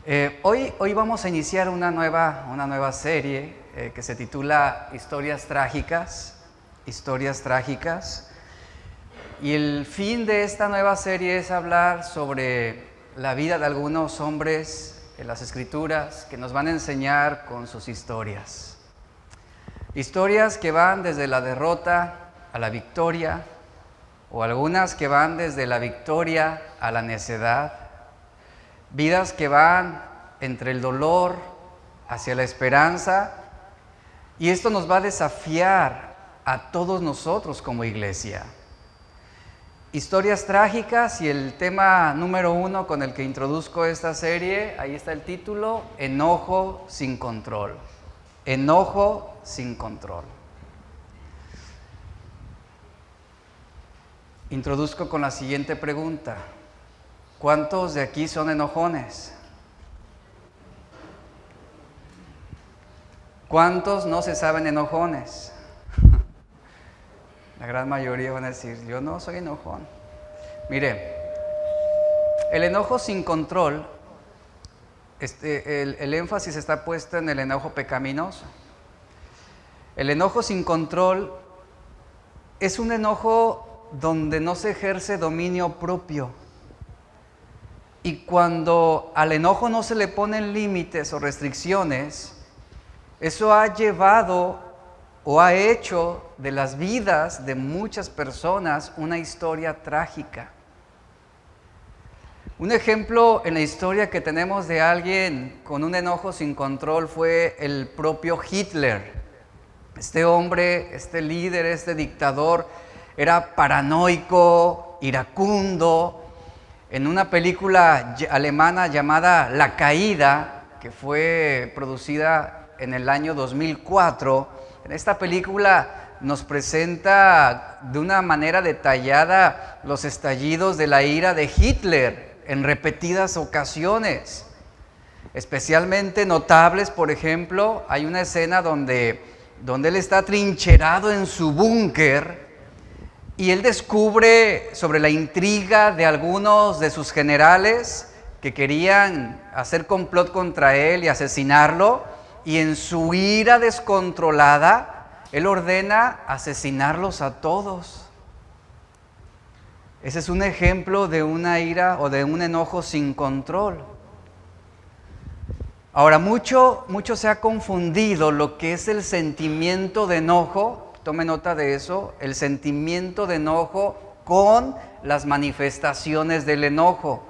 Hoy vamos a iniciar una nueva serie que se titula Historias Trágicas. Historias Trágicas. Y el fin de esta nueva serie es hablar sobre la vida de algunos hombres en las Escrituras que nos van a enseñar con sus historias. Historias que van desde la derrota a la victoria, o algunas que van desde la victoria a la necedad. Vidas que van entre el dolor hacia la esperanza, y esto nos va a desafiar a todos nosotros como iglesia. Historias trágicas, y el tema número 1 con el que introduzco esta serie, ahí está el título: Enojo sin control. Enojo sin control. Introduzco con la siguiente pregunta: ¿cuántos de aquí son enojones? ¿Cuántos no se saben enojones? La gran mayoría van a decir: yo no soy enojón. Mire, el enojo sin control, el énfasis está puesto en el enojo pecaminoso. El enojo sin control es un enojo donde no se ejerce dominio propio. Y cuando al enojo no se le ponen límites o restricciones, eso ha llevado o ha hecho de las vidas de muchas personas una historia trágica. Un ejemplo en la historia que tenemos de alguien con un enojo sin control fue el propio Hitler. Este hombre, este líder, este dictador, era paranoico, iracundo. En una película alemana llamada La Caída, que fue producida en el año 2004, en esta película nos presenta de una manera detallada los estallidos de la ira de Hitler en repetidas ocasiones. Especialmente notables, por ejemplo, hay una escena donde él está atrincherado en su búnker y él descubre sobre la intriga de algunos de sus generales que querían hacer complot contra él y asesinarlo, y en su ira descontrolada, él ordena asesinarlos a todos. Ese es un ejemplo de una ira o de un enojo sin control. Ahora, mucho se ha confundido lo que es el sentimiento de enojo, tome nota de eso, el sentimiento de enojo con las manifestaciones del enojo.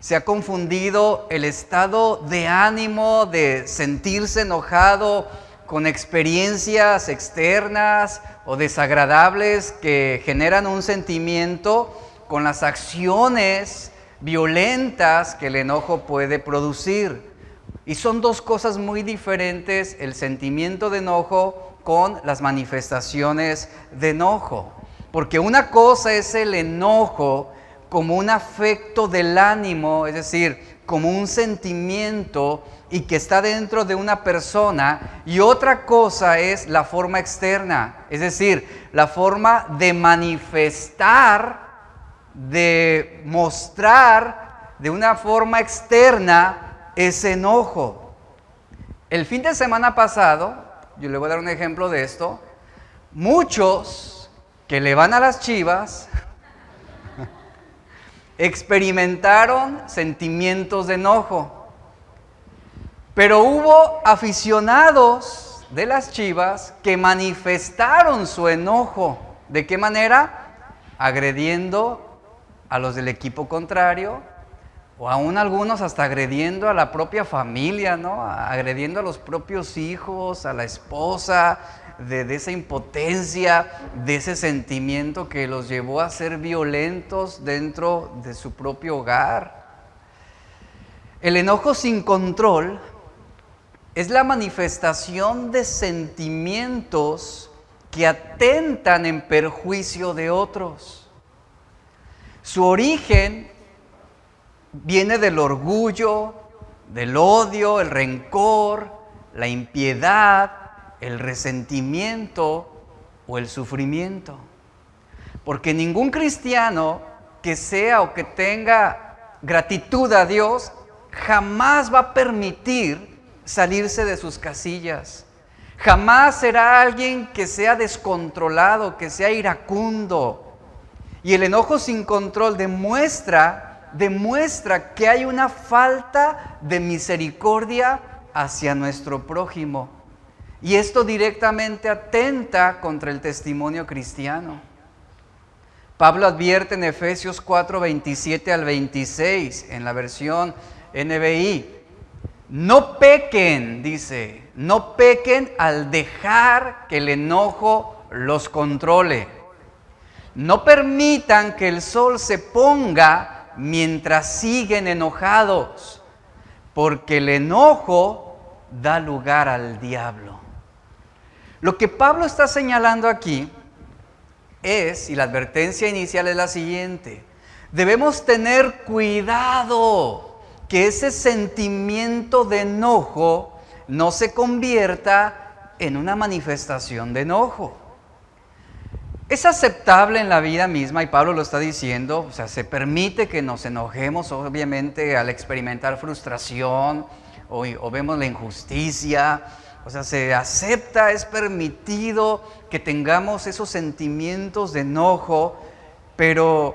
Se ha confundido el estado de ánimo de sentirse enojado con experiencias externas o desagradables que generan un sentimiento con las acciones violentas que el enojo puede producir. Y son dos cosas muy diferentes, el sentimiento de enojo con las manifestaciones de enojo. Porque una cosa es el enojo como un afecto del ánimo, es decir, como un sentimiento y que está dentro de una persona, y otra cosa es la forma externa, es decir, la forma de manifestar, de mostrar de una forma externa ese enojo. El fin de semana pasado, yo le voy a dar un ejemplo de esto, muchos que le van a las Chivas experimentaron sentimientos de enojo, pero hubo aficionados de las Chivas que manifestaron su enojo. ¿De qué manera? Agrediendo a los del equipo contrario, o aún algunos hasta agrediendo a la propia familia, ¿no? Agrediendo a los propios hijos, a la esposa, de esa impotencia, de ese sentimiento que los llevó a ser violentos dentro de su propio hogar. El enojo sin control es la manifestación de sentimientos que atentan en perjuicio de otros. Su origen viene del orgullo, del odio, el rencor, la impiedad, el resentimiento o el sufrimiento. Porque ningún cristiano que sea o que tenga gratitud a Dios jamás va a permitir salirse de sus casillas. Jamás será alguien que sea descontrolado, que sea iracundo. Y el enojo sin control demuestra que hay una falta de misericordia hacia nuestro prójimo. Y esto directamente atenta contra el testimonio cristiano. Pablo advierte en Efesios 4, 27 al 26, en la versión NBI. No pequen, dice, no pequen al dejar que el enojo los controle. No permitan que el sol se ponga mientras siguen enojados, porque el enojo da lugar al diablo. Lo que Pablo está señalando aquí es, y la advertencia inicial es la siguiente: debemos tener cuidado que ese sentimiento de enojo no se convierta en una manifestación de enojo. Es aceptable en la vida misma, y Pablo lo está diciendo, o sea, se permite que nos enojemos, obviamente, al experimentar frustración o vemos la injusticia. O sea, se acepta, es permitido que tengamos esos sentimientos de enojo, pero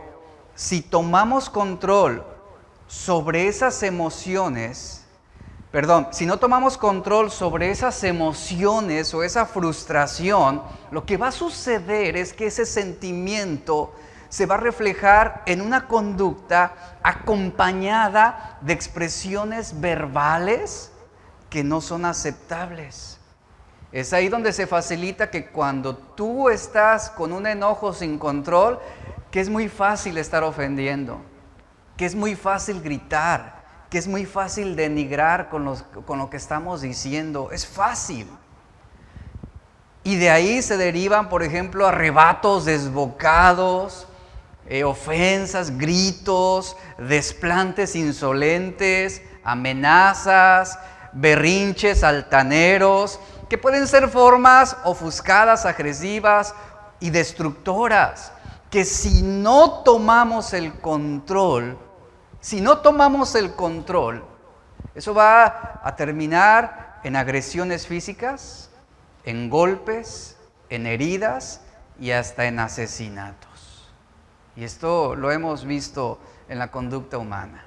si tomamos control sobre esas emociones, si no tomamos control sobre esas emociones o esa frustración, lo que va a suceder es que ese sentimiento se va a reflejar en una conducta acompañada de expresiones verbales que no son aceptables. Es ahí donde se facilita que cuando tú estás con un enojo sin control, que es muy fácil estar ofendiendo, que es muy fácil gritar, que es muy fácil denigrar con lo que estamos diciendo. Es fácil. Y de ahí se derivan, por ejemplo, arrebatos desbocados, ofensas, gritos, desplantes insolentes, amenazas, berrinches altaneros, que pueden ser formas ofuscadas, agresivas y destructoras, que si no tomamos el control, eso va a terminar en agresiones físicas, en golpes, en heridas y hasta en asesinatos. Y esto lo hemos visto en la conducta humana.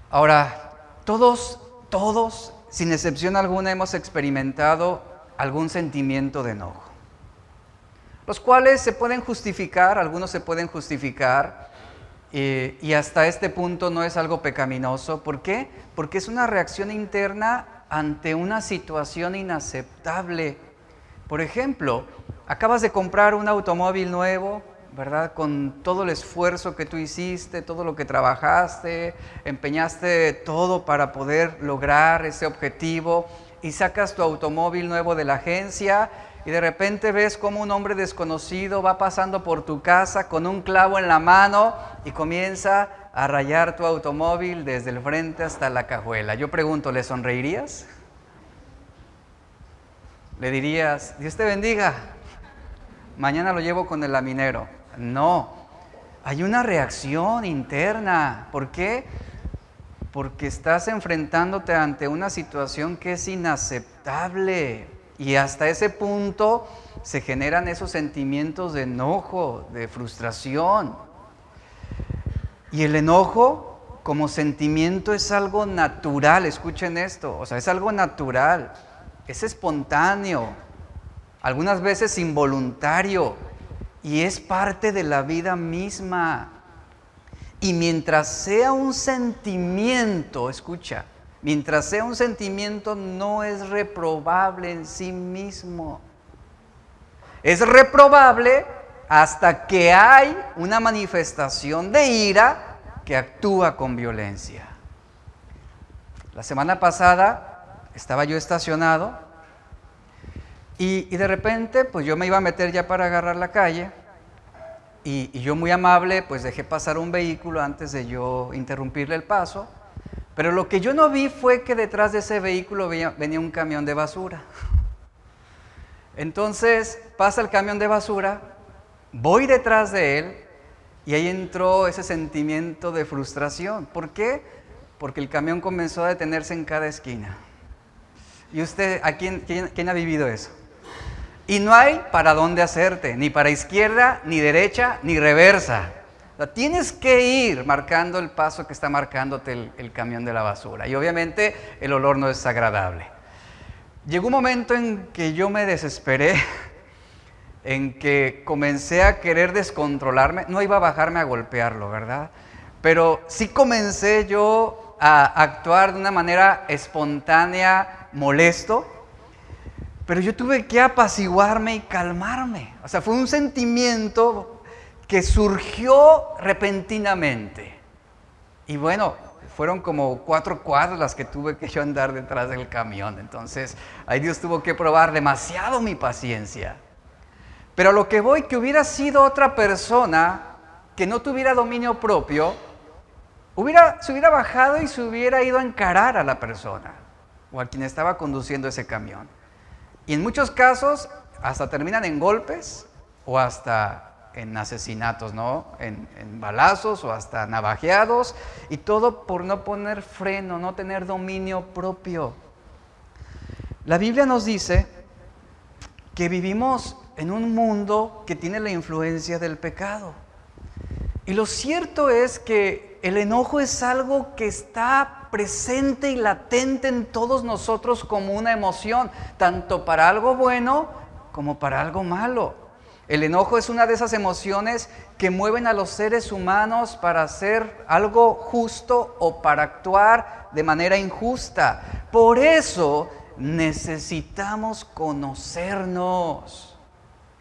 Ahora, todos, sin excepción alguna, hemos experimentado algún sentimiento de enojo, los cuales se pueden justificar, algunos se pueden justificar, y hasta este punto no es algo pecaminoso. ¿Por qué? Porque es una reacción interna ante una situación inaceptable. Por ejemplo, acabas de comprar un automóvil nuevo, ¿verdad? Con todo el esfuerzo que tú hiciste, todo lo que trabajaste, empeñaste todo para poder lograr ese objetivo, y sacas tu automóvil nuevo de la agencia y de repente ves cómo un hombre desconocido va pasando por tu casa con un clavo en la mano y comienza a rayar tu automóvil desde el frente hasta la cajuela. Yo pregunto, ¿le sonreirías? ¿Le dirías, Dios te bendiga, mañana lo llevo con el laminero? No, hay una reacción interna. ¿Por qué? Porque estás enfrentándote ante una situación que es inaceptable, y hasta ese punto se generan esos sentimientos de enojo, de frustración. Y el enojo como sentimiento es algo natural, escuchen esto, o sea, es algo natural, es espontáneo, algunas veces involuntario, y es parte de la vida misma. Y mientras sea un sentimiento, escucha, mientras sea un sentimiento, no es reprobable en sí mismo. Es reprobable hasta que hay una manifestación de ira que actúa con violencia. La semana pasada estaba yo estacionado y de repente pues yo me iba a meter ya para agarrar la calle, y yo muy amable pues dejé pasar un vehículo antes de yo interrumpirle el paso, pero lo que yo no vi fue que detrás de ese vehículo venía un camión de basura. Entonces pasa el camión de basura, voy detrás de él y ahí entró ese sentimiento de frustración. ¿Por qué? porque el camión comenzó a detenerse en cada esquina. ¿Y usted, quién ha vivido eso? Y no hay para dónde hacerte, ni para izquierda, ni derecha, ni reversa. O sea, tienes que ir marcando el paso que está marcándote el camión de la basura. Y obviamente el olor no es agradable. Llegó un momento en que yo me desesperé, en que comencé a querer descontrolarme. No iba a bajarme a golpearlo, ¿verdad? Pero sí comencé yo a actuar de una manera espontánea, molesto. Pero yo tuve que apaciguarme y calmarme. O sea, fue un sentimiento que surgió repentinamente. Y bueno, fueron como 4 cuadras las que tuve que yo andar detrás del camión. Entonces, ahí Dios tuvo que probar demasiado mi paciencia. Pero a lo que voy, que hubiera sido otra persona que no tuviera dominio propio, se hubiera bajado y se hubiera ido a encarar a la persona o a quien estaba conduciendo ese camión. Y en muchos casos hasta terminan en golpes o hasta en asesinatos, ¿no? En balazos o hasta navajeados, y todo por no poner freno, no tener dominio propio. La Biblia nos dice que vivimos en un mundo que tiene la influencia del pecado. Y lo cierto es que el enojo es algo que está presente y latente en todos nosotros como una emoción, tanto para algo bueno como para algo malo. El enojo es una de esas emociones que mueven a los seres humanos para hacer algo justo o para actuar de manera injusta. Por eso necesitamos conocernos.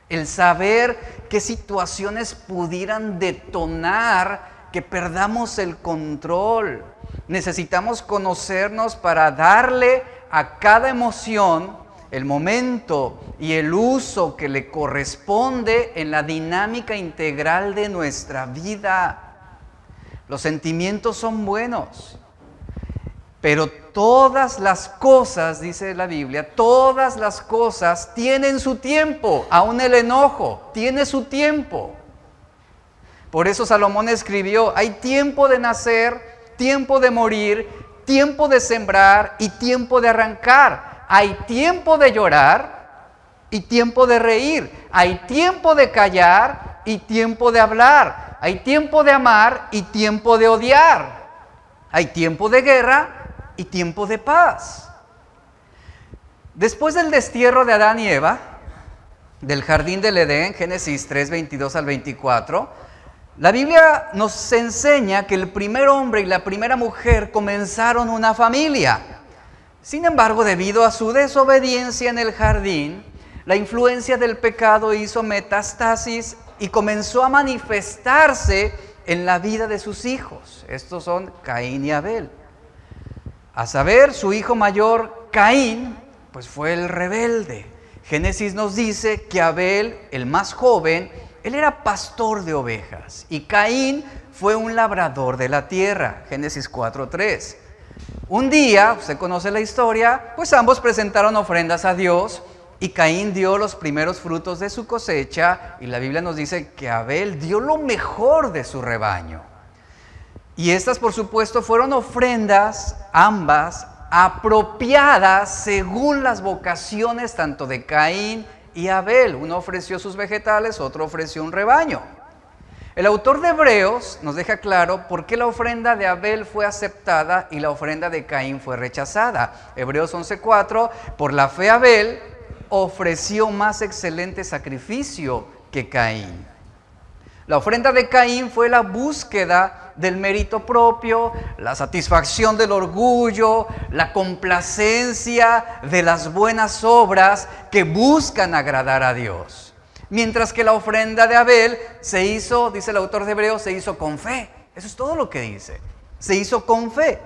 El saber qué situaciones pudieran detonar que perdamos el control. Necesitamos conocernos para darle a cada emoción el momento y el uso que le corresponde en la dinámica integral de nuestra vida. Los sentimientos son buenos, pero todas las cosas, dice la Biblia, todas las cosas tienen su tiempo. Aún el enojo tiene su tiempo. Por eso Salomón escribió: hay tiempo de nacer, tiempo de morir, tiempo de sembrar y tiempo de arrancar. Hay tiempo de llorar y tiempo de reír. Hay tiempo de callar y tiempo de hablar. Hay tiempo de amar y tiempo de odiar. Hay tiempo de guerra y tiempo de paz. Después del destierro de Adán y Eva, del jardín del Edén, Génesis 3, 22 al 24, la Biblia nos enseña que el primer hombre y la primera mujer comenzaron una familia. Sin embargo, debido a su desobediencia en el jardín, la influencia del pecado hizo metástasis y comenzó a manifestarse en la vida de sus hijos. Estos son Caín y Abel. A saber, su hijo mayor, Caín, pues fue el rebelde. Génesis nos dice que Abel, el más joven, él era pastor de ovejas y Caín fue un labrador de la tierra. Génesis 4:3. Un día, usted conoce la historia, pues ambos presentaron ofrendas a Dios y Caín dio los primeros frutos de su cosecha y la Biblia nos dice que Abel dio lo mejor de su rebaño. Y estas, por supuesto, fueron ofrendas, ambas, apropiadas según las vocaciones tanto de Caín y Abel. Uno ofreció sus vegetales, otro ofreció un rebaño. El autor de Hebreos nos deja claro por qué la ofrenda de Abel fue aceptada y la ofrenda de Caín fue rechazada. Hebreos 11:4, por la fe Abel ofreció más excelente sacrificio que Caín. La ofrenda de Caín fue la búsqueda del mérito propio, la satisfacción del orgullo, la complacencia de las buenas obras que buscan agradar a Dios. Mientras que la ofrenda de Abel se hizo, dice el autor de Hebreos, se hizo con fe. Eso es todo lo que dice. Se hizo con fe.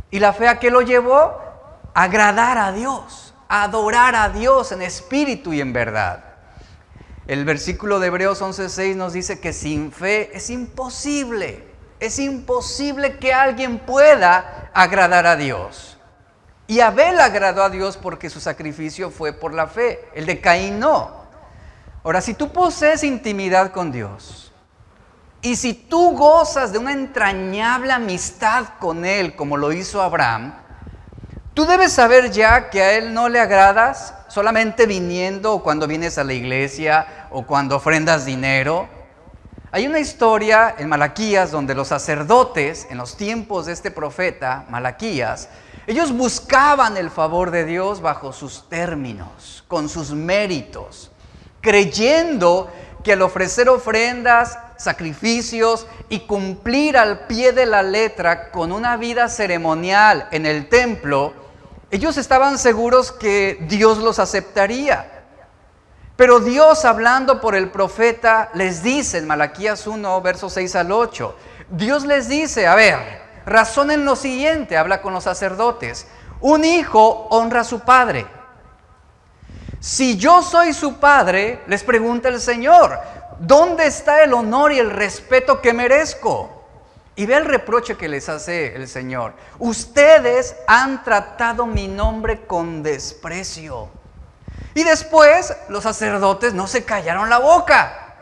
¿Y la fe a qué lo llevó? A agradar a Dios, a adorar a Dios en espíritu y en verdad. El versículo de Hebreos 11:6 nos dice que sin fe es imposible que alguien pueda agradar a Dios. Y Abel agradó a Dios porque su sacrificio fue por la fe, el de Caín no. Ahora, si tú posees intimidad con Dios, Y si tú gozas de una entrañable amistad con Él, como lo hizo Abraham, tú debes saber ya que a Él no le agradas solamente viniendo o cuando vienes a la iglesia o cuando ofrendas dinero. Hay una historia en Malaquías donde los sacerdotes, en los tiempos de este profeta, Malaquías, ellos buscaban el favor de Dios bajo sus términos, con sus méritos, creyendo que al ofrecer ofrendas, sacrificios y cumplir al pie de la letra con una vida ceremonial en el templo, ellos estaban seguros que Dios los aceptaría. Pero Dios, hablando por el profeta, les dice en Malaquías 1, versos 6 al 8, Dios les dice, a ver, razonen lo siguiente, habla con los sacerdotes, un hijo honra a su padre. Si yo soy su padre, les pregunta el Señor, ¿dónde está el honor y el respeto que merezco? Y ve el reproche que les hace el Señor. Ustedes han tratado mi nombre con desprecio. Y después los sacerdotes no se callaron la boca.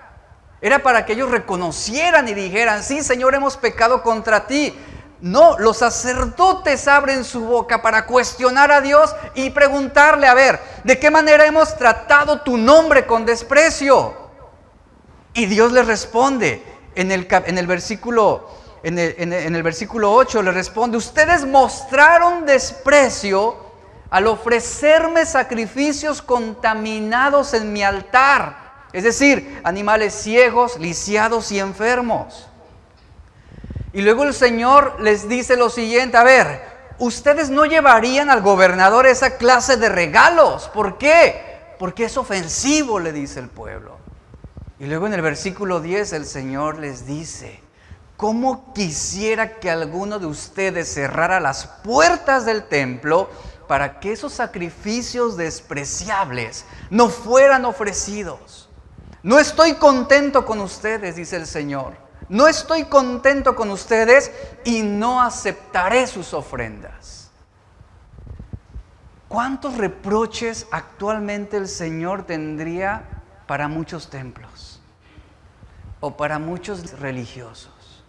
Era para que ellos reconocieran y dijeran, sí, Señor, hemos pecado contra ti. No, los sacerdotes abren su boca para cuestionar a Dios y preguntarle, a ver, ¿de qué manera hemos tratado tu nombre con desprecio? Y Dios les responde en el versículo 8, le responde, ustedes mostraron desprecio al ofrecerme sacrificios contaminados en mi altar, es decir, animales ciegos, lisiados y enfermos. Y luego el Señor les dice lo siguiente, a ver, ustedes no llevarían al gobernador esa clase de regalos. ¿Por qué? Porque es ofensivo, le dice el pueblo. Y luego en el versículo 10 el Señor les dice, ¿cómo quisiera que alguno de ustedes cerrara las puertas del templo para que esos sacrificios despreciables no fueran ofrecidos? No estoy contento con ustedes, dice el Señor. No estoy contento con ustedes y no aceptaré sus ofrendas. ¿Cuántos reproches actualmente el Señor tendría para muchos templos o para muchos religiosos?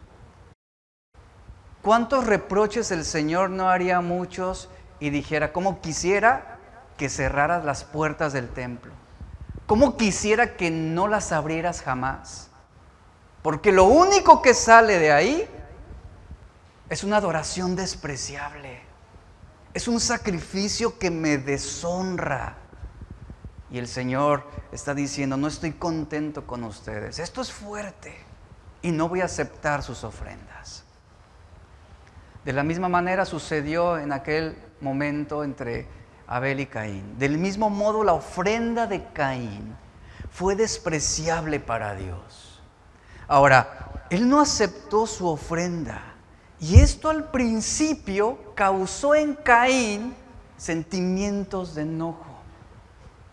¿Cuántos reproches el Señor no haría a muchos y dijera, cómo quisiera que cerraras las puertas del templo? ¿Cómo quisiera que no las abrieras jamás? Porque lo único que sale de ahí es una adoración despreciable. Es un sacrificio que me deshonra. Y el Señor está diciendo, no estoy contento con ustedes. Esto es fuerte y no voy a aceptar sus ofrendas. De la misma manera sucedió en aquel momento entre Abel y Caín. Del mismo modo, la ofrenda de Caín fue despreciable para Dios. Ahora, él no aceptó su ofrenda y esto al principio causó en Caín sentimientos de enojo.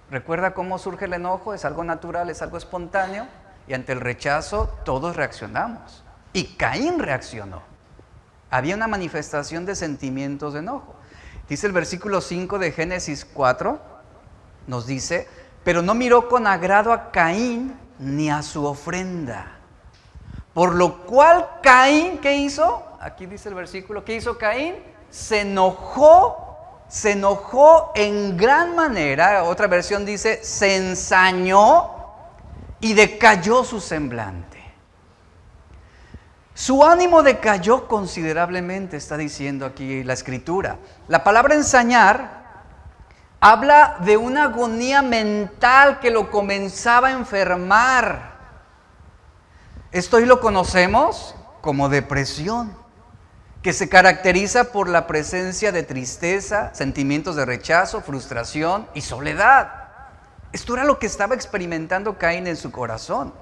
¿Recuerda cómo surge el enojo? Es algo natural, es algo espontáneo y ante el rechazo todos reaccionamos. Y Caín reaccionó. Había una manifestación de sentimientos de enojo. Dice el versículo 5 de Génesis 4, nos dice, pero no miró con agrado a Caín ni a su ofrenda. Por lo cual Caín, ¿qué hizo? Aquí dice el versículo, ¿qué hizo Caín? Se enojó en gran manera. Otra versión dice, se ensañó y decayó su semblante. Su ánimo decayó considerablemente, está diciendo aquí la Escritura. La palabra ensañar habla de una agonía mental que lo comenzaba a enfermar. Esto hoy lo conocemos como depresión, que se caracteriza por la presencia de tristeza, sentimientos de rechazo, frustración y soledad. Esto era lo que estaba experimentando Caín en su corazón.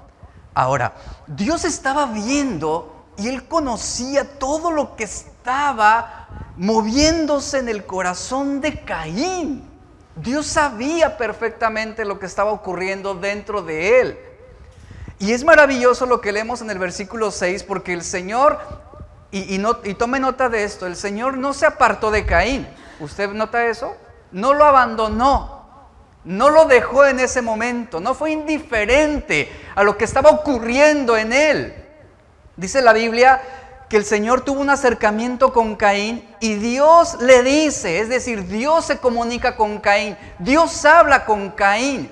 Ahora, Dios estaba viendo y Él conocía todo lo que estaba moviéndose en el corazón de Caín. Dios sabía perfectamente lo que estaba ocurriendo dentro de él. Y es maravilloso lo que leemos en el versículo 6, porque el Señor, y tome nota de esto, el Señor no se apartó de Caín. ¿Usted nota eso? No lo abandonó, no lo dejó en ese momento, no fue indiferente a lo que estaba ocurriendo en él. Dice la Biblia que el Señor tuvo un acercamiento con Caín y Dios le dice, es decir, Dios se comunica con Caín, Dios habla con Caín.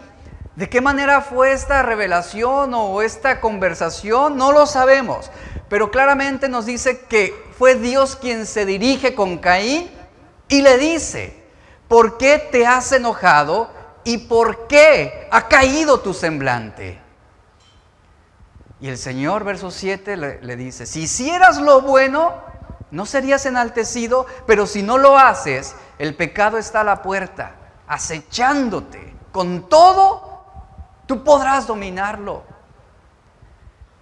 ¿De qué manera fue esta revelación o esta conversación? No lo sabemos, pero claramente nos dice que fue Dios quien se dirige con Caín y le dice, ¿por qué te has enojado y por qué ha caído tu semblante? Y el Señor, verso 7, le dice, si hicieras lo bueno, no serías enaltecido, pero si no lo haces, el pecado está a la puerta, acechándote. Con todo, tú podrás dominarlo.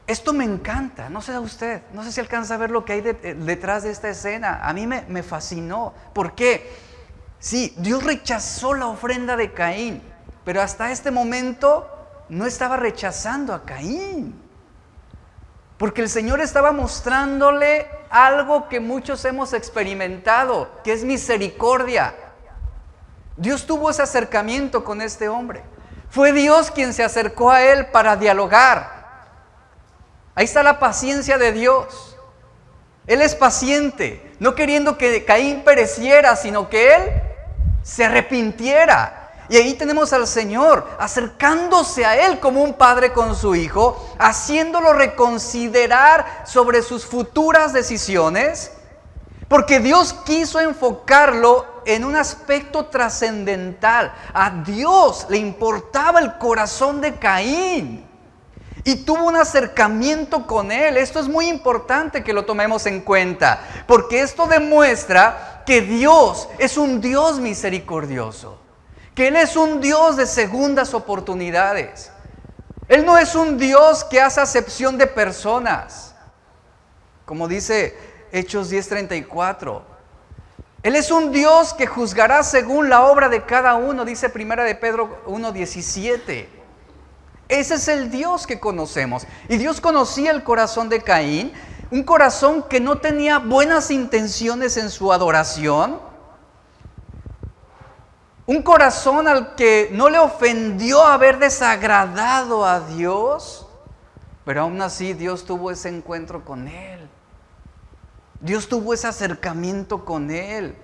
Esto me encanta, no sé a usted, no sé si alcanza a ver lo que hay detrás de esta escena. A mí me fascinó. ¿Por qué? Sí, Dios rechazó la ofrenda de Caín, pero hasta este momento no estaba rechazando a Caín. Porque el Señor estaba mostrándole algo que muchos hemos experimentado, que es misericordia. Dios tuvo ese acercamiento con este hombre. Fue Dios quien se acercó a él para dialogar. Ahí está la paciencia de Dios. Él es paciente, no queriendo que Caín pereciera, sino que él se arrepintiera. Y ahí tenemos al Señor acercándose a él como un padre con su hijo, haciéndolo reconsiderar sobre sus futuras decisiones, porque Dios quiso enfocarlo en un aspecto trascendental. A Dios le importaba el corazón de Caín y tuvo un acercamiento con él. Esto es muy importante que lo tomemos en cuenta, porque esto demuestra que Dios es un Dios misericordioso, que Él es un Dios de segundas oportunidades. Él no es un Dios que hace acepción de personas, como dice Hechos 10:34. Él es un Dios que juzgará según la obra de cada uno, dice 1 de Pedro 1:17. Ese es el Dios que conocemos. Y Dios conocía el corazón de Caín, un corazón que no tenía buenas intenciones en su adoración, un corazón al que no le ofendió haber desagradado a Dios, pero aún así Dios tuvo ese encuentro con él. Dios tuvo ese acercamiento con él.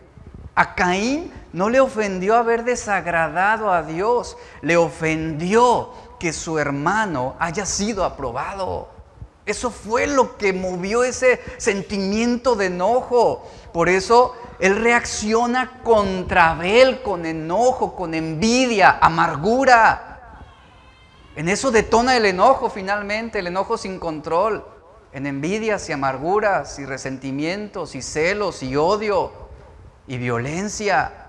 A Caín no le ofendió haber desagradado a Dios, le ofendió que su hermano haya sido aprobado. Eso fue lo que movió ese sentimiento de enojo. Por eso él reacciona contra Abel con enojo, con envidia, amargura. En eso detona el enojo finalmente, el enojo sin control, en envidias y amarguras y resentimientos y celos y odio y violencia.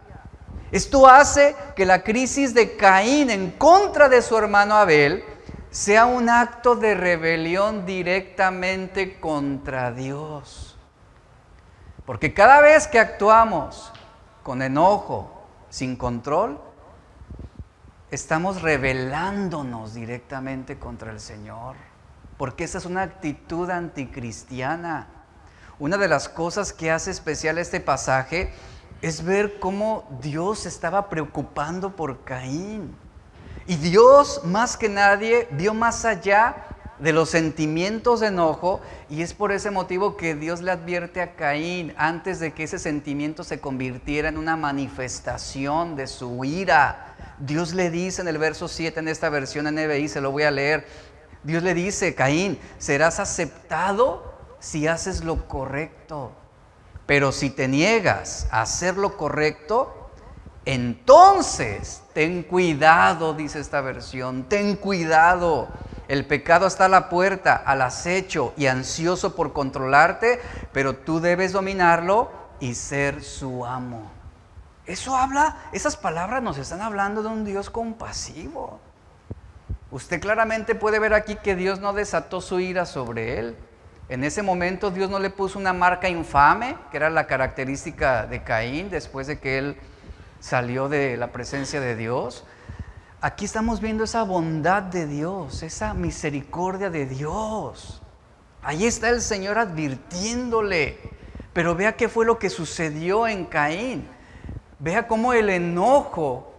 Esto hace que la crisis de Caín en contra de su hermano Abel sea un acto de rebelión directamente contra Dios. Porque cada vez que actuamos con enojo, sin control, estamos rebelándonos directamente contra el Señor. Porque esa es una actitud anticristiana. Una de las cosas que hace especial este pasaje es ver cómo Dios se estaba preocupando por Caín. Y Dios, más que nadie, vio más allá de los sentimientos de enojo, y es por ese motivo que Dios le advierte a Caín antes de que ese sentimiento se convirtiera en una manifestación de su ira. Dios le dice en el verso 7, en esta versión NBI, se lo voy a leer. Dios le dice: Caín, serás aceptado si haces lo correcto, pero si te niegas a hacer lo correcto, entonces ten cuidado, dice esta versión, ten cuidado. El pecado está a la puerta, al acecho y ansioso por controlarte, pero tú debes dominarlo y ser su amo. Eso habla, esas palabras nos están hablando de un Dios compasivo. Usted claramente puede ver aquí que Dios no desató su ira sobre él. En ese momento Dios no le puso una marca infame, que era la característica de Caín después de que él salió de la presencia de Dios. Aquí estamos viendo esa bondad de Dios, esa misericordia de Dios. Ahí está el Señor advirtiéndole. Pero vea qué fue lo que sucedió en Caín. Vea cómo el enojo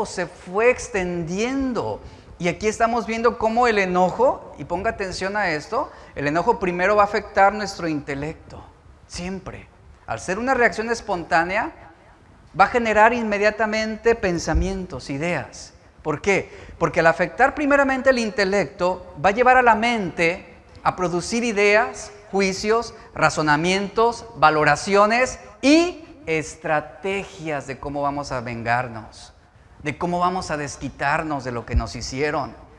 se fue extendiendo. Y aquí estamos viendo cómo el enojo, y ponga atención a esto, el enojo primero va a afectar nuestro intelecto, siempre. Al ser una reacción espontánea, va a generar inmediatamente pensamientos, ideas. ¿Por qué? Porque al afectar primeramente el intelecto, va a llevar a la mente a producir ideas, juicios, razonamientos, valoraciones y estrategias de cómo vamos a vengarnos, de cómo vamos a desquitarnos de lo que nos hicieron.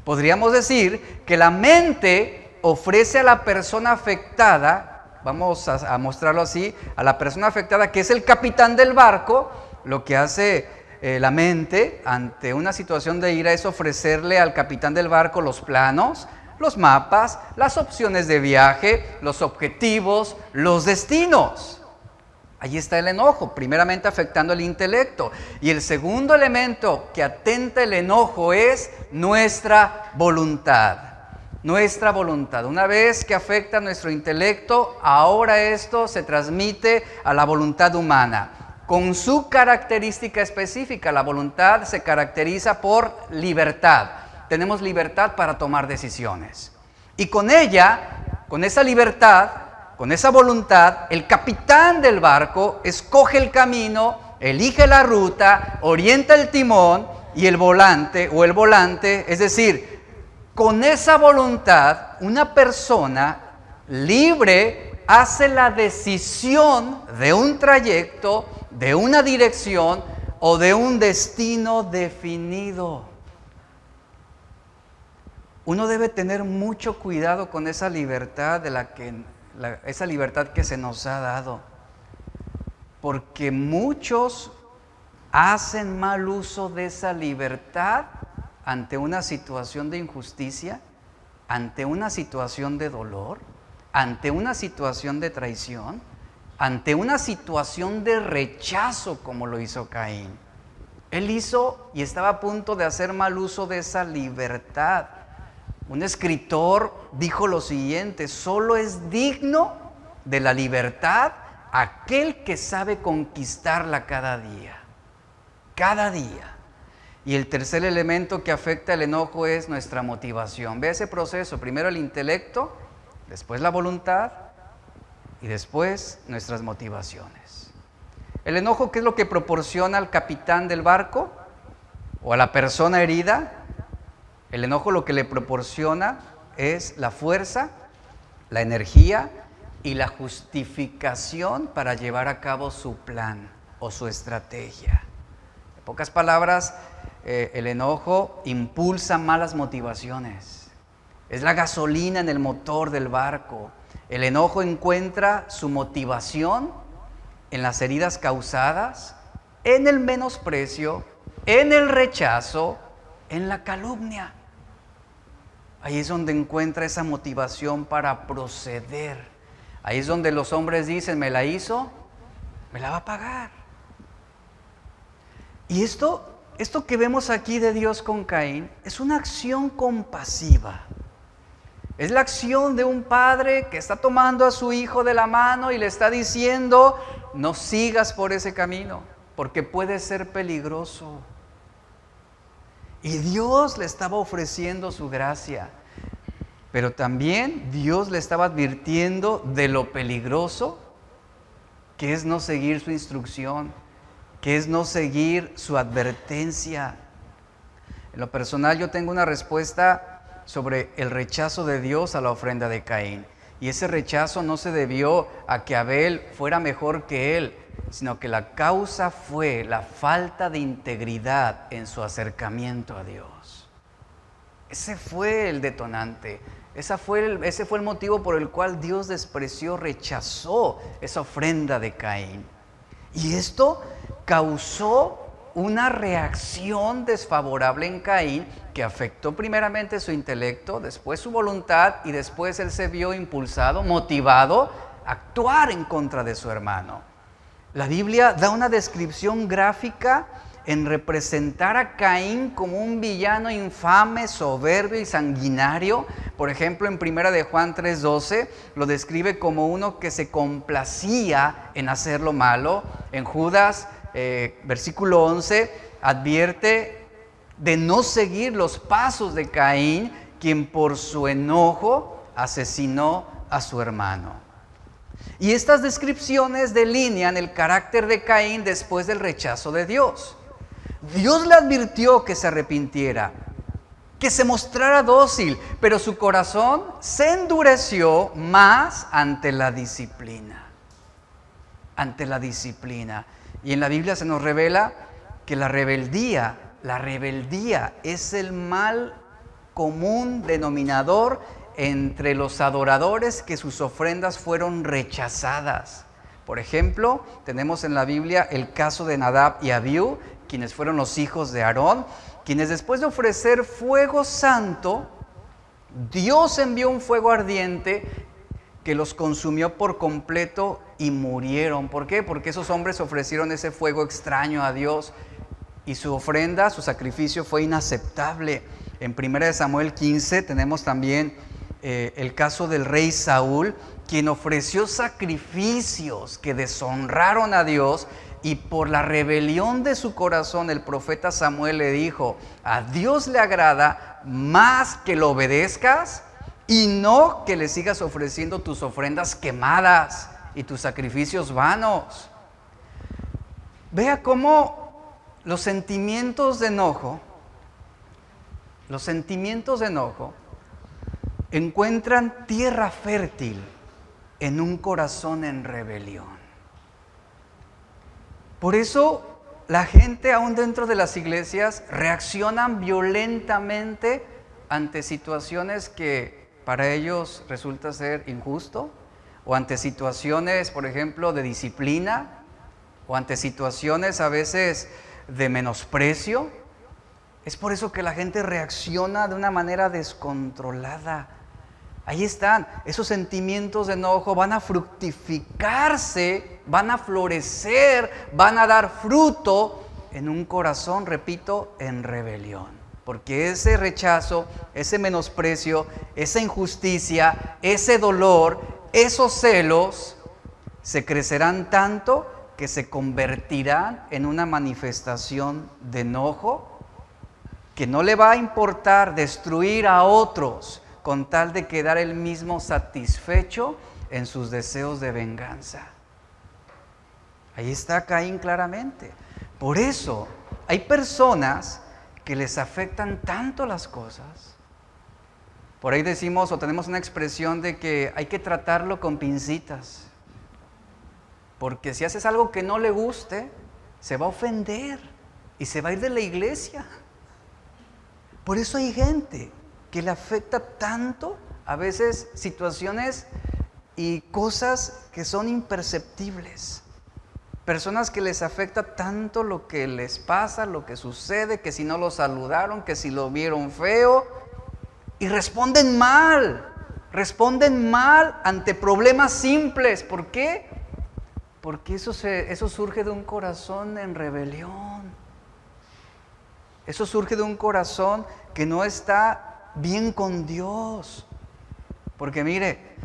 Podríamos decir que la mente ofrece a la persona afectada, vamos a mostrarlo así, a la persona afectada, que es el capitán del barco. Lo que hace la mente ante una situación de ira es ofrecerle al capitán del barco los planos, los mapas, las opciones de viaje, los objetivos, los destinos. Allí está el enojo, primeramente afectando el intelecto. Y el segundo elemento que atenta el enojo es nuestra voluntad. Nuestra voluntad. Una vez que afecta nuestro intelecto, ahora esto se transmite a la voluntad humana. Con su característica específica, la voluntad se caracteriza por libertad. Tenemos libertad para tomar decisiones. Y con ella, con esa libertad, con esa voluntad, el capitán del barco escoge el camino, elige la ruta, orienta el timón y el volante, es decir, con esa voluntad, una persona libre hace la decisión de un trayecto, de una dirección o de un destino definido. Uno debe tener mucho cuidado con esa libertad esa libertad que se nos ha dado, porque muchos hacen mal uso de esa libertad ante una situación de injusticia, ante una situación de dolor, ante una situación de traición, ante una situación de rechazo como lo hizo Caín. Él hizo y estaba a punto de hacer mal uso de esa libertad. Un escritor dijo lo siguiente: solo es digno de la libertad aquel que sabe conquistarla cada día. Cada día. Y el tercer elemento que afecta el enojo es nuestra motivación. Ve ese proceso: primero el intelecto, después la voluntad y después nuestras motivaciones. El enojo, ¿qué es lo que proporciona al capitán del barco o a la persona herida? El enojo lo que le proporciona es la fuerza, la energía y la justificación para llevar a cabo su plan o su estrategia. En pocas palabras, el enojo impulsa malas motivaciones. Es la gasolina en el motor del barco. El enojo encuentra su motivación en las heridas causadas, en el menosprecio, en el rechazo, en la calumnia. Ahí es donde encuentra esa motivación para proceder. Ahí es donde los hombres dicen: me la hizo, me la va a pagar. Y esto que vemos aquí de Dios con Caín es una acción compasiva. Es la acción de un padre que está tomando a su hijo de la mano y le está diciendo: no sigas por ese camino, porque puede ser peligroso. Y Dios le estaba ofreciendo su gracia, pero también Dios le estaba advirtiendo de lo peligroso que es no seguir su instrucción, que es no seguir su advertencia. En lo personal, yo tengo una respuesta sobre el rechazo de Dios a la ofrenda de Caín. Y ese rechazo no se debió a que Abel fuera mejor que él, sino que la causa fue la falta de integridad en su acercamiento a Dios. Ese fue el detonante, ese fue el motivo por el cual Dios despreció, rechazó esa ofrenda de Caín. Y esto causó una reacción desfavorable en Caín que afectó primeramente su intelecto, después su voluntad y después él se vio impulsado, motivado a actuar en contra de su hermano. La Biblia da una descripción gráfica en representar a Caín como un villano infame, soberbio y sanguinario. Por ejemplo, en 1 de Juan 3:12 lo describe como uno que se complacía en hacer lo malo. En Judas, versículo 11, advierte de no seguir los pasos de Caín, quien por su enojo asesinó a su hermano. Y estas descripciones delinean el carácter de Caín después del rechazo de Dios. Dios le advirtió que se arrepintiera, que se mostrara dócil, pero su corazón se endureció más ante la disciplina. Ante la disciplina. Y en la Biblia se nos revela que la rebeldía es el mal común denominador entre los adoradores que sus ofrendas fueron rechazadas. Por ejemplo, tenemos en la Biblia el caso de Nadab y Abiú, quienes fueron los hijos de Aarón, quienes después de ofrecer fuego santo, Dios envió un fuego ardiente que los consumió por completo y murieron. ¿Por qué? Porque esos hombres ofrecieron ese fuego extraño a Dios y su ofrenda, su sacrificio fue inaceptable. En 1 Samuel 15 tenemos también el caso del rey Saúl, quien ofreció sacrificios que deshonraron a Dios, y por la rebelión de su corazón el profeta Samuel le dijo: a Dios le agrada más que lo obedezcas y no que le sigas ofreciendo tus ofrendas quemadas y tus sacrificios vanos. Vea cómo los sentimientos de enojo encuentran tierra fértil en un corazón en rebelión. Por eso la gente, aún dentro de las iglesias, reaccionan violentamente ante situaciones que para ellos resulta ser injusto, o ante situaciones, por ejemplo, de disciplina, o ante situaciones a veces de menosprecio. Es por eso que la gente reacciona de una manera descontrolada. Ahí están, esos sentimientos de enojo van a fructificarse, van a florecer, van a dar fruto en un corazón, repito, en rebelión. Porque ese rechazo, ese menosprecio, esa injusticia, ese dolor, esos celos, se crecerán tanto que se convertirán en una manifestación de enojo que no le va a importar destruir a otros con tal de quedar él mismo satisfecho en sus deseos de venganza. Ahí está Caín claramente. Por eso hay personas que les afectan tanto las cosas. Por ahí decimos o tenemos una expresión de que hay que tratarlo con pincitas. Porque si haces algo que no le guste, se va a ofender y se va a ir de la iglesia. Por eso hay gente que le afecta tanto a veces situaciones y cosas que son imperceptibles. Personas que les afecta tanto lo que les pasa, lo que sucede, que si no lo saludaron, que si lo vieron feo, y responden mal ante problemas simples. ¿Por qué? Porque eso surge de un corazón en rebelión. Eso surge de un corazón que no está bien con Dios. Porque mire,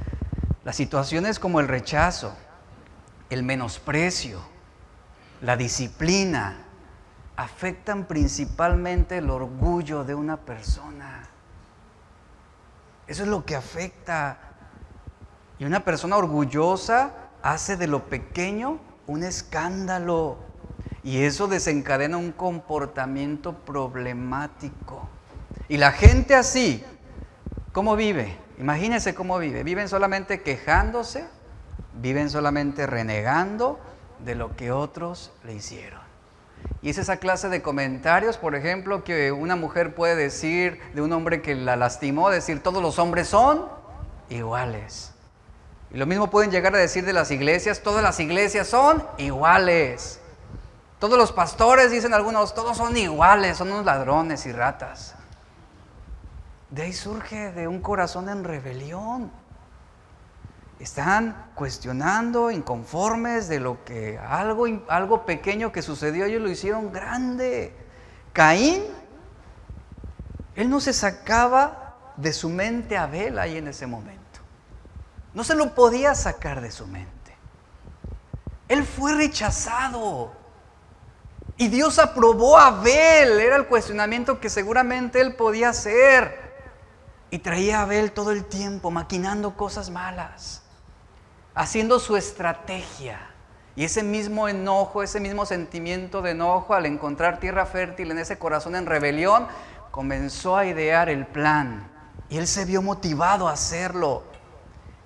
las situaciones como el rechazo, el menosprecio, la disciplina, afectan principalmente el orgullo de una persona. Eso es lo que afecta. Y una persona orgullosa hace de lo pequeño un escándalo. Y eso desencadena un comportamiento problemático. Y la gente así, ¿cómo vive? Imagínense cómo vive. Viven solamente quejándose, viven solamente renegando de lo que otros le hicieron. Y es esa clase de comentarios, por ejemplo, que una mujer puede decir de un hombre que la lastimó, decir: todos los hombres son iguales. Y lo mismo pueden llegar a decir de las iglesias: todas las iglesias son iguales. Todos los pastores, dicen algunos, todos son iguales, son unos ladrones y ratas. De ahí surge de un corazón en rebelión. Están cuestionando, inconformes de lo que algo pequeño que sucedió, ellos lo hicieron grande. Caín, él no se sacaba de su mente a Abel ahí en ese momento. No se lo podía sacar de su mente. Él fue rechazado. Y Dios aprobó a Abel. Era el cuestionamiento que seguramente él podía hacer. Y traía a Abel todo el tiempo maquinando cosas malas, haciendo su estrategia. Y ese mismo enojo, ese mismo sentimiento de enojo, al encontrar tierra fértil en ese corazón en rebelión, comenzó a idear el plan. Y él se vio motivado a hacerlo.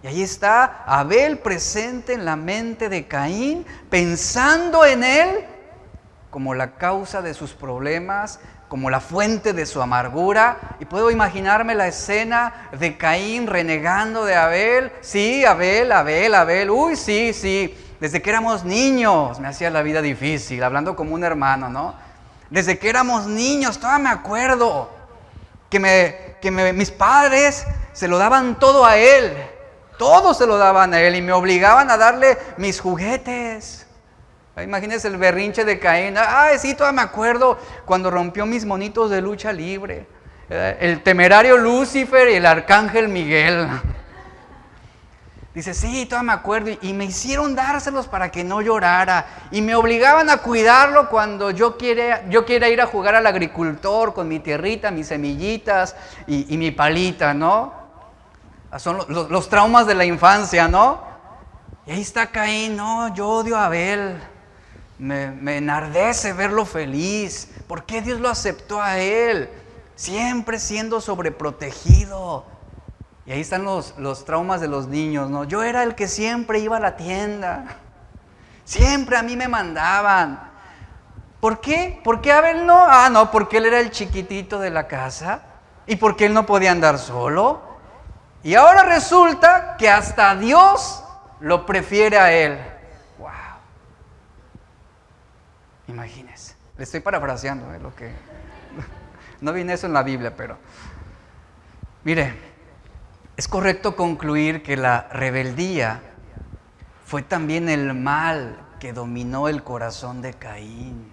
Y ahí está Abel presente en la mente de Caín, pensando en él como la causa de sus problemas, como la fuente de su amargura. Y puedo imaginarme la escena de Caín renegando de Abel. Sí, Abel, uy, sí, desde que éramos niños me hacía la vida difícil, hablando como un hermano, ¿no? Desde que éramos niños, todavía me acuerdo que mis padres se lo daban todo a él. Todo se lo daban a él y me obligaban a darle mis juguetes. Imagínense el berrinche de Caín. Ay, sí, todavía me acuerdo cuando rompió mis monitos de lucha libre. El temerario Lucifer y el arcángel Miguel. Dice, sí, todavía me acuerdo. Y me hicieron dárselos para que no llorara. Y me obligaban a cuidarlo cuando yo quiera ir a jugar al agricultor con mi tierrita, mis semillitas y mi palita, ¿no? Son los traumas de la infancia, ¿no? Y ahí está Caín. No, yo odio a Abel. Me enardece verlo feliz. ¿Por qué Dios lo aceptó a él? Siempre siendo sobreprotegido. Y ahí están los traumas de los niños, ¿no? Yo era el que siempre iba a la tienda. Siempre a mí me mandaban. ¿Por qué? ¿Por qué Abel no? Ah, no, porque él era el chiquitito de la casa. ¿Y porque él no podía andar solo? Y ahora resulta que hasta Dios lo prefiere a él. ¡Wow! Imagínense. Le estoy parafraseando lo que... No viene eso en la Biblia, pero... Mire, es correcto concluir que la rebeldía fue también el mal que dominó el corazón de Caín.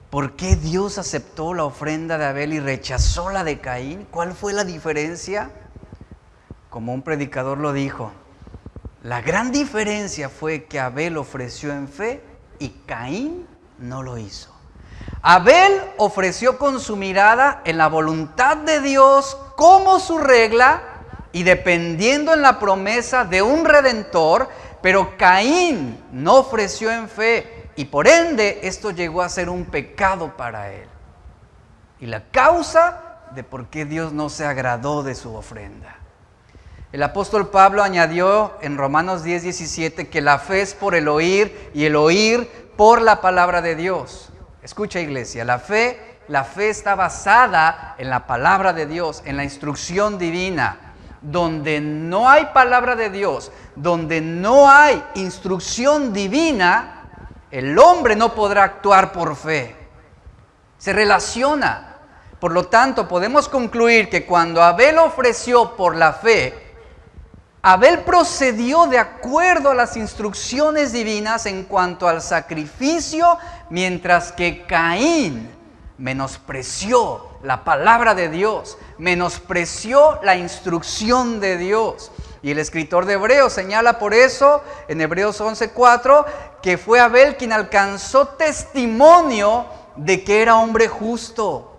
¿Por qué Dios aceptó la ofrenda de Abel y rechazó la de Caín? ¿Cuál fue la diferencia? Como un predicador lo dijo, la gran diferencia fue que Abel ofreció en fe y Caín no lo hizo. Abel ofreció con su mirada en la voluntad de Dios como su regla y dependiendo en la promesa de un redentor, pero Caín no ofreció en fe. Y por ende, esto llegó a ser un pecado para él. Y la causa de por qué Dios no se agradó de su ofrenda. El apóstol Pablo añadió en Romanos 10:17 que la fe es por el oír y el oír por la palabra de Dios. Escucha, iglesia, la fe está basada en la palabra de Dios, en la instrucción divina. Donde no hay palabra de Dios, donde no hay instrucción divina, el hombre no podrá actuar por fe. Se relaciona. Por lo tanto, podemos concluir que cuando Abel ofreció por la fe, Abel procedió de acuerdo a las instrucciones divinas en cuanto al sacrificio, mientras que Caín menospreció la palabra de Dios, menospreció la instrucción de Dios. Y el escritor de Hebreos señala por eso, en Hebreos 11:4, que fue Abel quien alcanzó testimonio de que era hombre justo.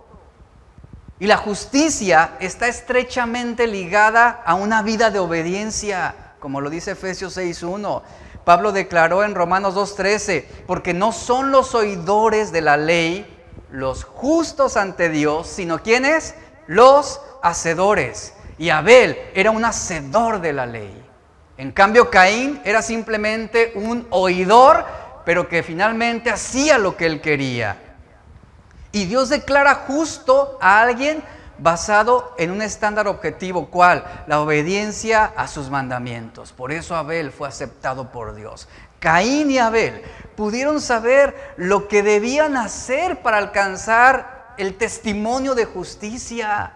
Y la justicia está estrechamente ligada a una vida de obediencia, como lo dice Efesios 6:1. Pablo declaró en Romanos 2:13, porque no son los oidores de la ley los justos ante Dios, sino ¿quiénes? Los hacedores. Y Abel era un hacedor de la ley. En cambio, Caín era simplemente un oidor, pero que finalmente hacía lo que él quería. Y Dios declara justo a alguien basado en un estándar objetivo. ¿Cuál? La obediencia a sus mandamientos. Por eso Abel fue aceptado por Dios. Caín y Abel pudieron saber lo que debían hacer para alcanzar el testimonio de justicia.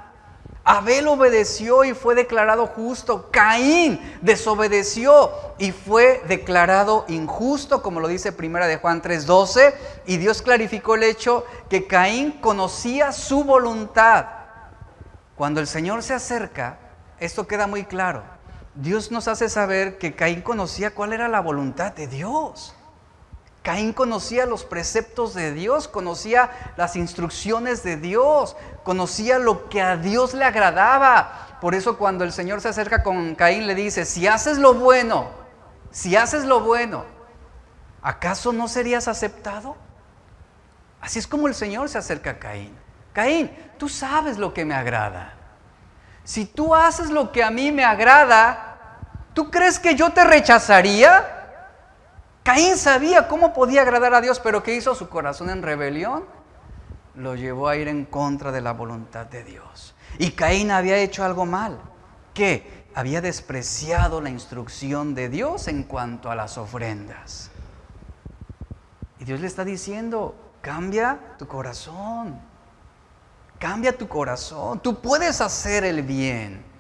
Abel obedeció y fue declarado justo. Caín desobedeció y fue declarado injusto, como lo dice 1 de Juan 3:12. Y Dios clarificó el hecho que Caín conocía su voluntad. Cuando el Señor se acerca, esto queda muy claro. Dios nos hace saber que Caín conocía cuál era la voluntad de Dios. Caín conocía los preceptos de Dios, conocía las instrucciones de Dios, conocía lo que a Dios le agradaba. Por eso cuando el Señor se acerca con Caín le dice, si haces lo bueno, ¿acaso no serías aceptado? Así es como el Señor se acerca a Caín. Caín, tú sabes lo que me agrada. Si tú haces lo que a mí me agrada, ¿tú crees que yo te rechazaría? Caín sabía cómo podía agradar a Dios, pero ¿qué hizo? Su corazón en rebelión lo llevó a ir en contra de la voluntad de Dios. Y Caín había hecho algo mal. ¿Qué? Había despreciado la instrucción de Dios en cuanto a las ofrendas. Y Dios le está diciendo, cambia tu corazón. Cambia tu corazón. Tú puedes hacer el bien.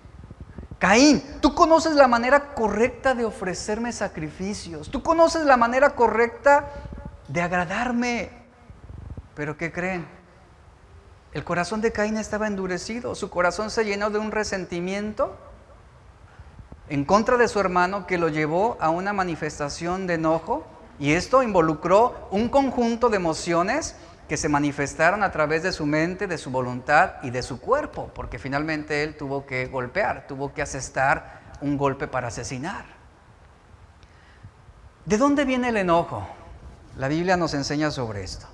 Caín, tú conoces la manera correcta de ofrecerme sacrificios. Tú conoces la manera correcta de agradarme. ¿Pero qué creen? El corazón de Caín estaba endurecido. Su corazón se llenó de un resentimiento en contra de su hermano que lo llevó a una manifestación de enojo. Y esto involucró un conjunto de emociones que se manifestaron a través de su mente, de su voluntad y de su cuerpo, porque finalmente él tuvo que golpear, tuvo que asestar un golpe para asesinar. ¿De dónde viene el enojo? La Biblia nos enseña sobre esto.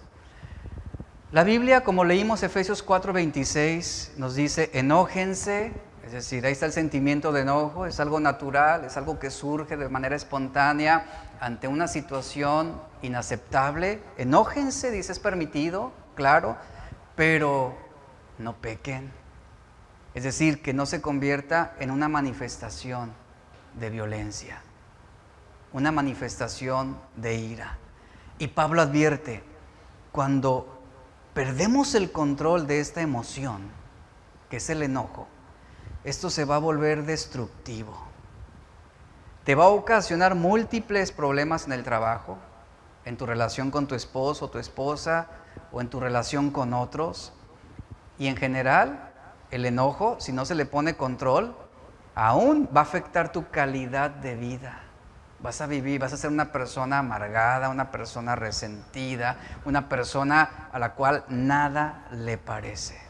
La Biblia, como leímos Efesios 4:26, nos dice, enójense, es decir, ahí está el sentimiento de enojo, es algo natural, es algo que surge de manera espontánea ante una situación inaceptable. Enójense, dice, es permitido, claro, pero no pequen. Es decir, que no se convierta en una manifestación de violencia, una manifestación de ira. Y Pablo advierte, cuando perdemos el control de esta emoción, que es el enojo, esto se va a volver destructivo. Te va a ocasionar múltiples problemas en el trabajo, en tu relación con tu esposo o tu esposa, o en tu relación con otros. Y en general, el enojo, si no se le pone control, aún va a afectar tu calidad de vida. Vas a vivir, vas a ser una persona amargada, una persona resentida, una persona a la cual nada le parece.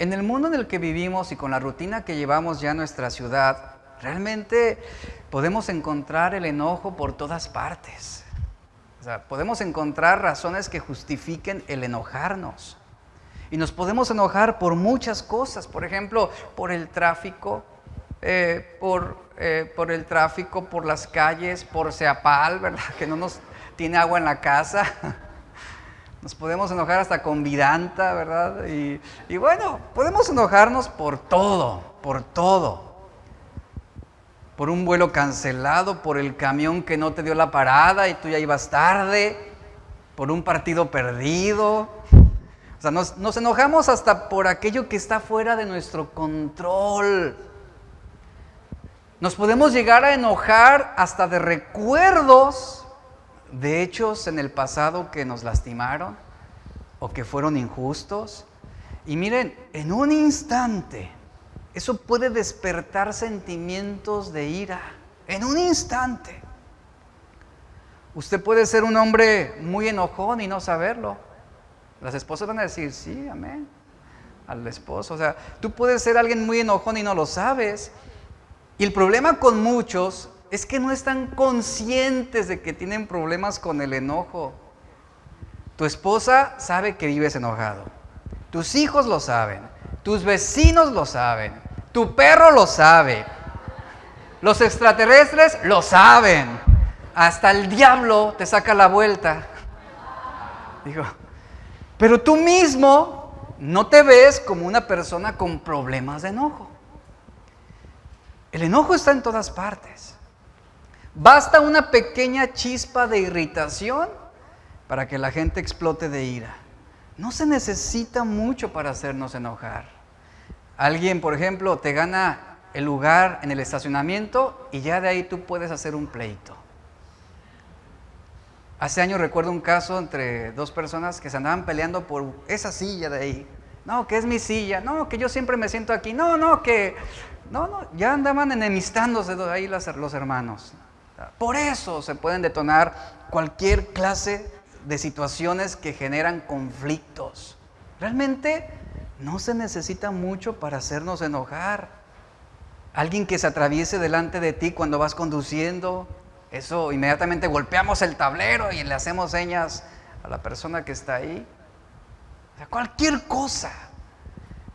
En el mundo en el que vivimos y con la rutina que llevamos ya en nuestra ciudad, realmente podemos encontrar el enojo por todas partes. O sea, podemos encontrar razones que justifiquen el enojarnos. Y nos podemos enojar por muchas cosas, por ejemplo, por el tráfico, por las calles, por Ceapal, ¿verdad? Que no nos tiene agua en la casa. Nos podemos enojar hasta con Vidanta, ¿verdad? Y bueno, podemos enojarnos por todo, por todo. Por un vuelo cancelado, por el camión que no te dio la parada y tú ya ibas tarde, por un partido perdido. O sea, nos enojamos hasta por aquello que está fuera de nuestro control. Nos podemos llegar a enojar hasta de recuerdos de hechos en el pasado que nos lastimaron o que fueron injustos. Y miren, en un instante, eso puede despertar sentimientos de ira. En un instante. Usted puede ser un hombre muy enojón y no saberlo. Las esposas van a decir, sí, amén, al esposo. O sea, tú puedes ser alguien muy enojón y no lo sabes. Y el problema con muchos es que no están conscientes de que tienen problemas con el enojo. Tu esposa sabe que vives enojado. Tus hijos lo saben. Tus vecinos lo saben. Tu perro lo sabe. Los extraterrestres lo saben. Hasta el diablo te saca la vuelta. Digo, pero tú mismo no te ves como una persona con problemas de enojo. El enojo está en todas partes. Basta una pequeña chispa de irritación para que la gente explote de ira. No se necesita mucho para hacernos enojar. Alguien, por ejemplo, te gana el lugar en el estacionamiento y ya de ahí tú puedes hacer un pleito. Hace años recuerdo un caso entre dos personas que se andaban peleando por esa silla de ahí. No, que es mi silla. No, que yo siempre me siento aquí. No, ya andaban enemistándose ahí los hermanos. Por eso se pueden detonar cualquier clase de situaciones que generan conflictos. Realmente no se necesita mucho para hacernos enojar. Alguien que se atraviese delante de ti cuando vas conduciendo, eso inmediatamente golpeamos el tablero y le hacemos señas a la persona que está ahí. O sea, cualquier cosa.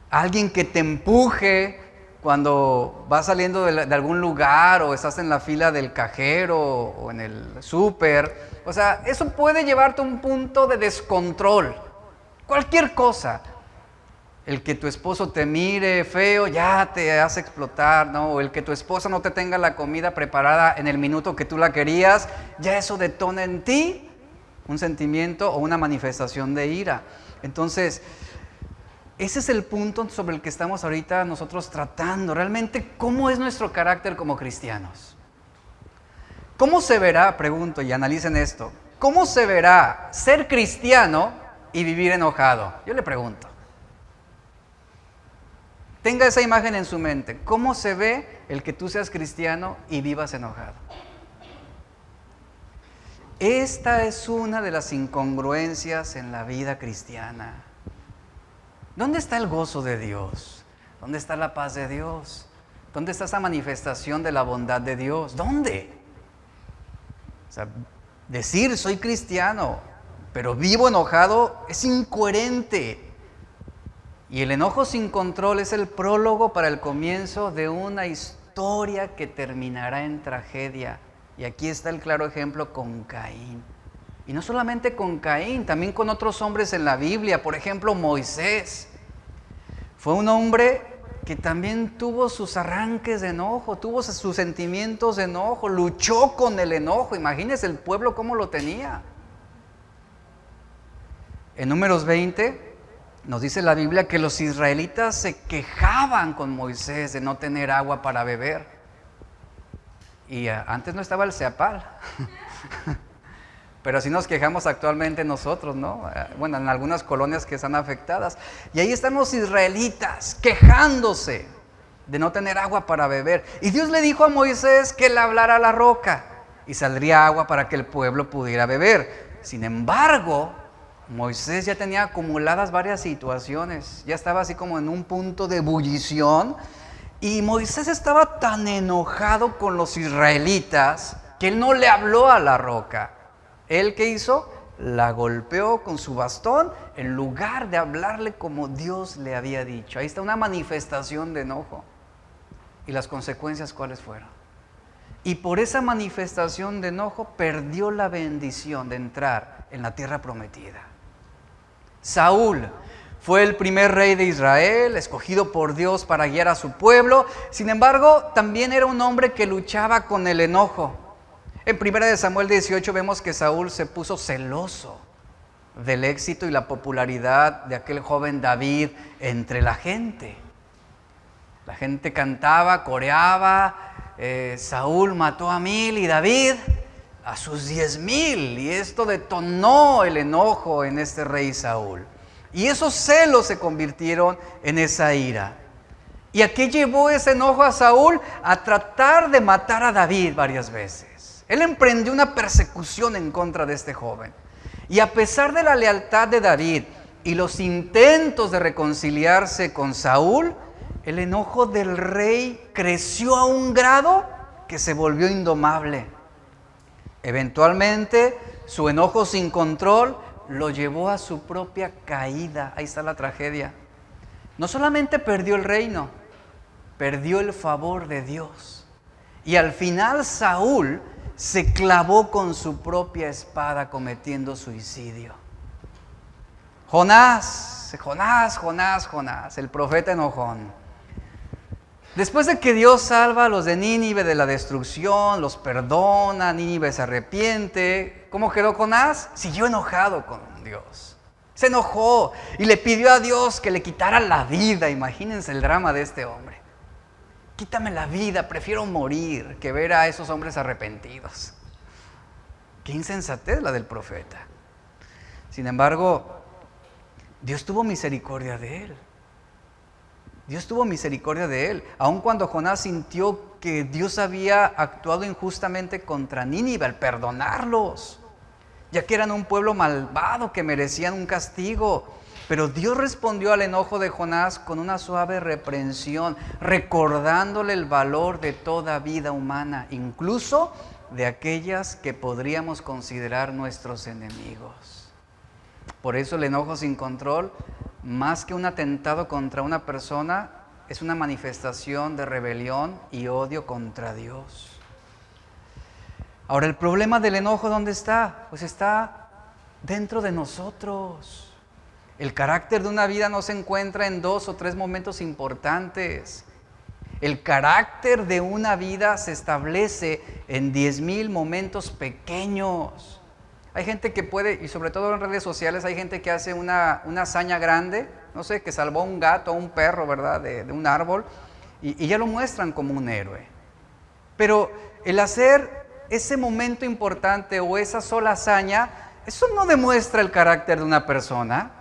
Alguien que te empuje cuando vas saliendo de algún lugar o estás en la fila del cajero o en el súper. O sea, eso puede llevarte a un punto de descontrol. Cualquier cosa. El que tu esposo te mire feo ya te hace explotar, ¿no? O el que tu esposa no te tenga la comida preparada en el minuto que tú la querías, ya eso detona en ti un sentimiento o una manifestación de ira. Entonces, ese es el punto sobre el que estamos ahorita nosotros tratando. Realmente, ¿cómo es nuestro carácter como cristianos? ¿Cómo se verá, pregunto, y analicen esto, cómo se verá ser cristiano y vivir enojado? Yo le pregunto. Tenga esa imagen en su mente. ¿Cómo se ve el que tú seas cristiano y vivas enojado? Esta es una de las incongruencias en la vida cristiana. ¿Dónde está el gozo de Dios? ¿Dónde está la paz de Dios? ¿Dónde está esa manifestación de la bondad de Dios? ¿Dónde? O sea, decir soy cristiano, pero vivo enojado es incoherente. Y el enojo sin control es el prólogo para el comienzo de una historia que terminará en tragedia. Y aquí está el claro ejemplo con Caín. Y no solamente con Caín, también con otros hombres en la Biblia. Por ejemplo, Moisés. Fue un hombre que también tuvo sus arranques de enojo, tuvo sus sentimientos de enojo, luchó con el enojo. Imagínense el pueblo cómo lo tenía. En Números 20 nos dice la Biblia que los israelitas se quejaban con Moisés de no tener agua para beber. Y antes no estaba el Ceapal. Pero así nos quejamos actualmente nosotros, ¿no? Bueno, en algunas colonias que están afectadas. Y ahí están los israelitas quejándose de no tener agua para beber. Y Dios le dijo a Moisés que le hablara a la roca y saldría agua para que el pueblo pudiera beber. Sin embargo, Moisés ya tenía acumuladas varias situaciones. Ya estaba así como en un punto de ebullición. Y Moisés estaba tan enojado con los israelitas que él no le habló a la roca. ¿Él qué hizo? La golpeó con su bastón en lugar de hablarle como Dios le había dicho. Ahí está una manifestación de enojo. ¿Y las consecuencias cuáles fueron? Y por esa manifestación de enojo perdió la bendición de entrar en la tierra prometida. Saúl fue el primer rey de Israel, escogido por Dios para guiar a su pueblo. Sin embargo, también era un hombre que luchaba con el enojo. En 1 Samuel 18 vemos que Saúl se puso celoso del éxito y la popularidad de aquel joven David entre la gente. La gente cantaba, coreaba, Saúl mató a 1000 y David a sus 10,000. Y esto detonó el enojo en este rey Saúl. Y esos celos se convirtieron en esa ira. ¿Y a qué llevó ese enojo a Saúl? A tratar de matar a David varias veces. Él emprendió una persecución en contra de este joven. Y a pesar de la lealtad de David y los intentos de reconciliarse con Saúl, el enojo del rey creció a un grado que se volvió indomable. Eventualmente, su enojo sin control lo llevó a su propia caída. Ahí está la tragedia. No solamente perdió el reino, perdió el favor de Dios. Y al final Saúl se clavó con su propia espada cometiendo suicidio. Jonás, el profeta enojón. Después de que Dios salva a los de Nínive de la destrucción, los perdona, Nínive se arrepiente, ¿cómo quedó Jonás? Siguió enojado con Dios. Se enojó y le pidió a Dios que le quitara la vida. Imagínense el drama de este hombre. Quítame la vida, prefiero morir que ver a esos hombres arrepentidos. Qué insensatez la del profeta. Sin embargo, Dios tuvo misericordia de él. Dios tuvo misericordia de él. Aun cuando Jonás sintió que Dios había actuado injustamente contra Nínive al perdonarlos, ya que eran un pueblo malvado que merecían un castigo. Pero Dios respondió al enojo de Jonás con una suave reprensión, recordándole el valor de toda vida humana, incluso de aquellas que podríamos considerar nuestros enemigos. Por eso el enojo sin control, más que un atentado contra una persona, es una manifestación de rebelión y odio contra Dios. Ahora, el problema del enojo, ¿dónde está? Pues está dentro de nosotros. El carácter de una vida no se encuentra en 2 o 3 momentos importantes. El carácter de una vida se establece en 10,000 momentos pequeños. Hay gente que puede, y sobre todo en redes sociales, hay gente que hace una hazaña grande, no sé, que salvó a un gato o un perro, ¿verdad?, de un árbol, y ya lo muestran como un héroe. Pero el hacer ese momento importante o esa sola hazaña, eso no demuestra el carácter de una persona.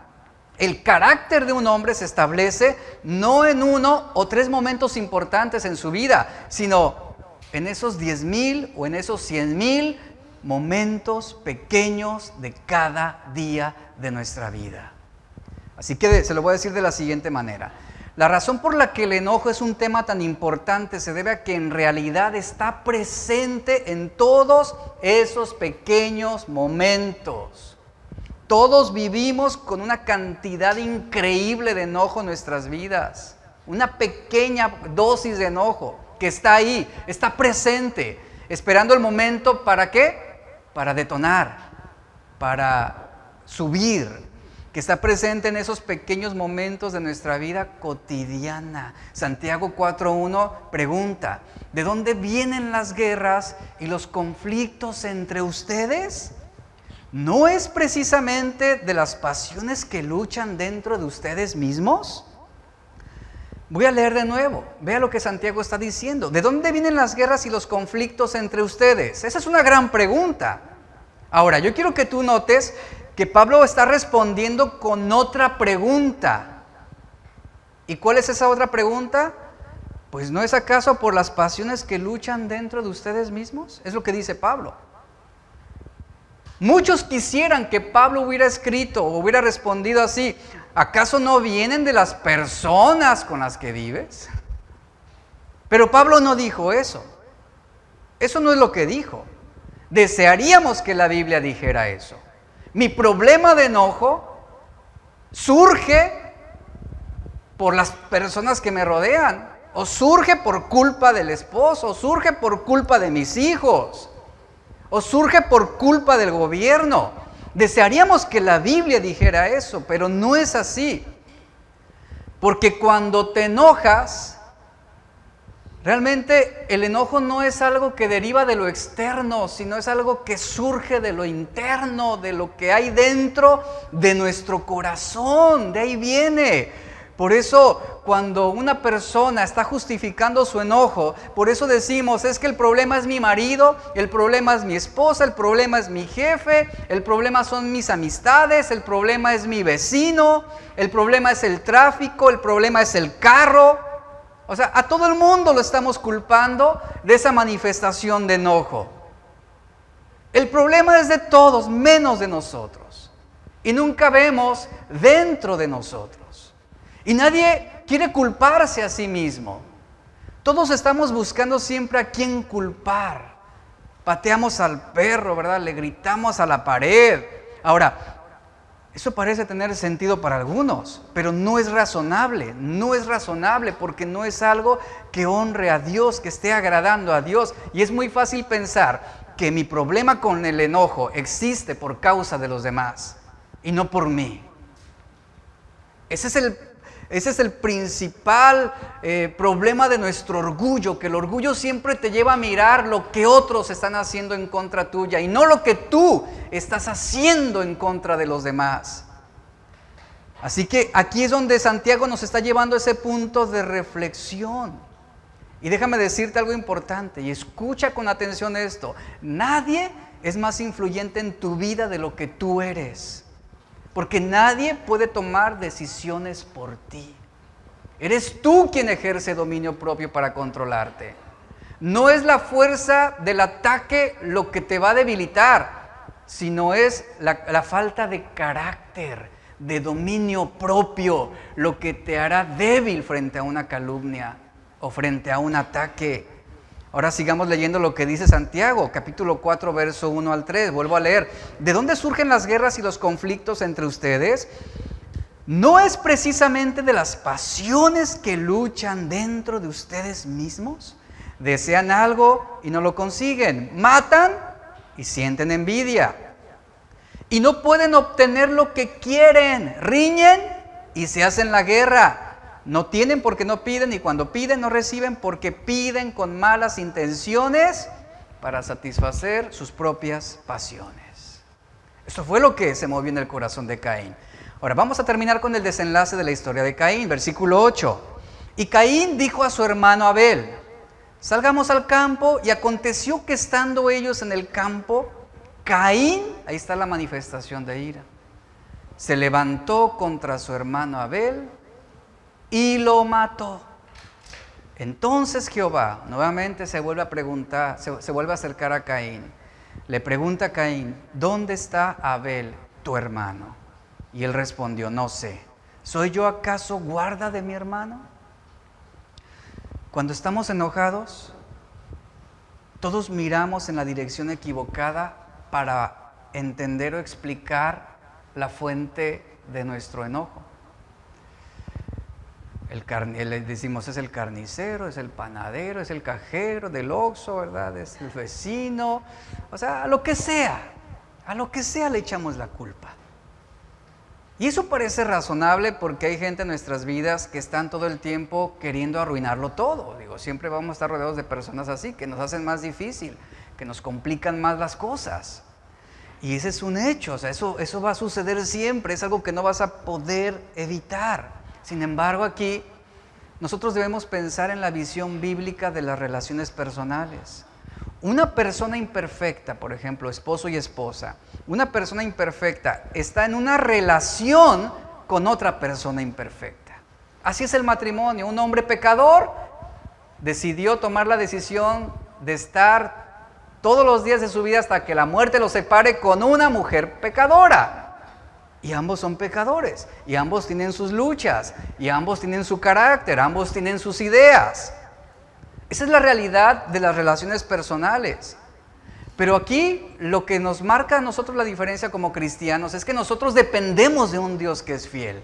El carácter de un hombre se establece no en 1 o 3 momentos importantes en su vida, sino en esos 10,000 o en esos 100,000 momentos pequeños de cada día de nuestra vida. Así que se lo voy a decir de la siguiente manera. La razón por la que el enojo es un tema tan importante se debe a que en realidad está presente en todos esos pequeños momentos. Todos vivimos con una cantidad increíble de enojo en nuestras vidas. Una pequeña dosis de enojo que está ahí, está presente, esperando el momento ¿para qué? Para detonar, para subir, que está presente en esos pequeños momentos de nuestra vida cotidiana. Santiago 4:1 pregunta, ¿de dónde vienen las guerras y los conflictos entre ustedes? ¿No es precisamente de las pasiones que luchan dentro de ustedes mismos? Voy a leer de nuevo. Vea lo que Santiago está diciendo. ¿De dónde vienen las guerras y los conflictos entre ustedes? Esa es una gran pregunta. Ahora, yo quiero que tú notes que Pablo está respondiendo con otra pregunta. ¿Y cuál es esa otra pregunta? Pues ¿no es acaso por las pasiones que luchan dentro de ustedes mismos? Es lo que dice Pablo. Muchos quisieran que Pablo hubiera escrito o hubiera respondido así: ¿acaso no vienen de las personas con las que vives? Pero Pablo no dijo eso. Eso no es lo que dijo. Desearíamos que la Biblia dijera eso. Mi problema de enojo surge por las personas que me rodean, o surge por culpa del esposo, o surge por culpa de mis hijos, o surge por culpa del gobierno. Desearíamos que la Biblia dijera eso, pero no es así. Porque cuando te enojas, realmente el enojo no es algo que deriva de lo externo, sino es algo que surge de lo interno, de lo que hay dentro de nuestro corazón. De ahí viene. Por eso, cuando una persona está justificando su enojo, por eso decimos, es que el problema es mi marido, el problema es mi esposa, el problema es mi jefe, el problema son mis amistades, el problema es mi vecino, el problema es el tráfico, el problema es el carro. O sea, a todo el mundo lo estamos culpando de esa manifestación de enojo. El problema es de todos, menos de nosotros. Y nunca vemos dentro de nosotros. Y nadie quiere culparse a sí mismo. Todos estamos buscando siempre a quién culpar. Pateamos al perro, ¿verdad? Le gritamos a la pared. Ahora, eso parece tener sentido para algunos, pero no es razonable. No es razonable porque no es algo que honre a Dios, que esté agradando a Dios. Y es muy fácil pensar que mi problema con el enojo existe por causa de los demás y no por mí. Ese es el principal problema de nuestro orgullo, que el orgullo siempre te lleva a mirar lo que otros están haciendo en contra tuya y no lo que tú estás haciendo en contra de los demás. Así que aquí es donde Santiago nos está llevando a ese punto de reflexión. Y déjame decirte algo importante y escucha con atención esto. Nadie es más influyente en tu vida de lo que tú eres. Porque nadie puede tomar decisiones por ti. Eres tú quien ejerce dominio propio para controlarte. No es la fuerza del ataque lo que te va a debilitar, sino es la falta de carácter, de dominio propio, lo que te hará débil frente a una calumnia o frente a un ataque. Ahora sigamos leyendo lo que dice Santiago, capítulo 4, verso 1 al 3. Vuelvo a leer. ¿De dónde surgen las guerras y los conflictos entre ustedes? ¿No es precisamente de las pasiones que luchan dentro de ustedes mismos? Desean algo y no lo consiguen. Matan y sienten envidia. Y no pueden obtener lo que quieren. Riñen y se hacen la guerra. No tienen porque no piden, y cuando piden no reciben porque piden con malas intenciones para satisfacer sus propias pasiones. Esto fue lo que se movió en el corazón de Caín. Ahora vamos a terminar con el desenlace de la historia de Caín, versículo 8. Y Caín dijo a su hermano Abel: salgamos al campo. Y aconteció que estando ellos en el campo, Caín, ahí está la manifestación de ira, se levantó contra su hermano Abel y lo mató. Entonces Jehová nuevamente se vuelve a preguntar, se vuelve a acercar a Caín. Le pregunta a Caín: ¿dónde está Abel, tu hermano? Y él respondió: no sé. ¿Soy yo acaso guarda de mi hermano? Cuando estamos enojados, todos miramos en la dirección equivocada para entender o explicar la fuente de nuestro enojo. Le decimos: es el carnicero, es el panadero, es el cajero del Oxxo, ¿verdad? Es el vecino. O sea, a lo que sea le echamos la culpa. Y eso parece razonable porque hay gente en nuestras vidas que están todo el tiempo queriendo arruinarlo todo. Siempre vamos a estar rodeados de personas así, que nos hacen más difícil, que nos complican más las cosas. Y ese es un hecho, o sea, eso va a suceder siempre, es algo que no vas a poder evitar. Sin embargo, aquí nosotros debemos pensar en la visión bíblica de las relaciones personales. Una persona imperfecta, por ejemplo, esposo y esposa, una persona imperfecta está en una relación con otra persona imperfecta. Así es el matrimonio. Un hombre pecador decidió tomar la decisión de estar todos los días de su vida hasta que la muerte lo separe con una mujer pecadora. Y ambos son pecadores, y ambos tienen sus luchas, y ambos tienen su carácter, ambos tienen sus ideas. Esa es la realidad de las relaciones personales. Pero aquí lo que nos marca a nosotros la diferencia como cristianos es que nosotros dependemos de un Dios que es fiel,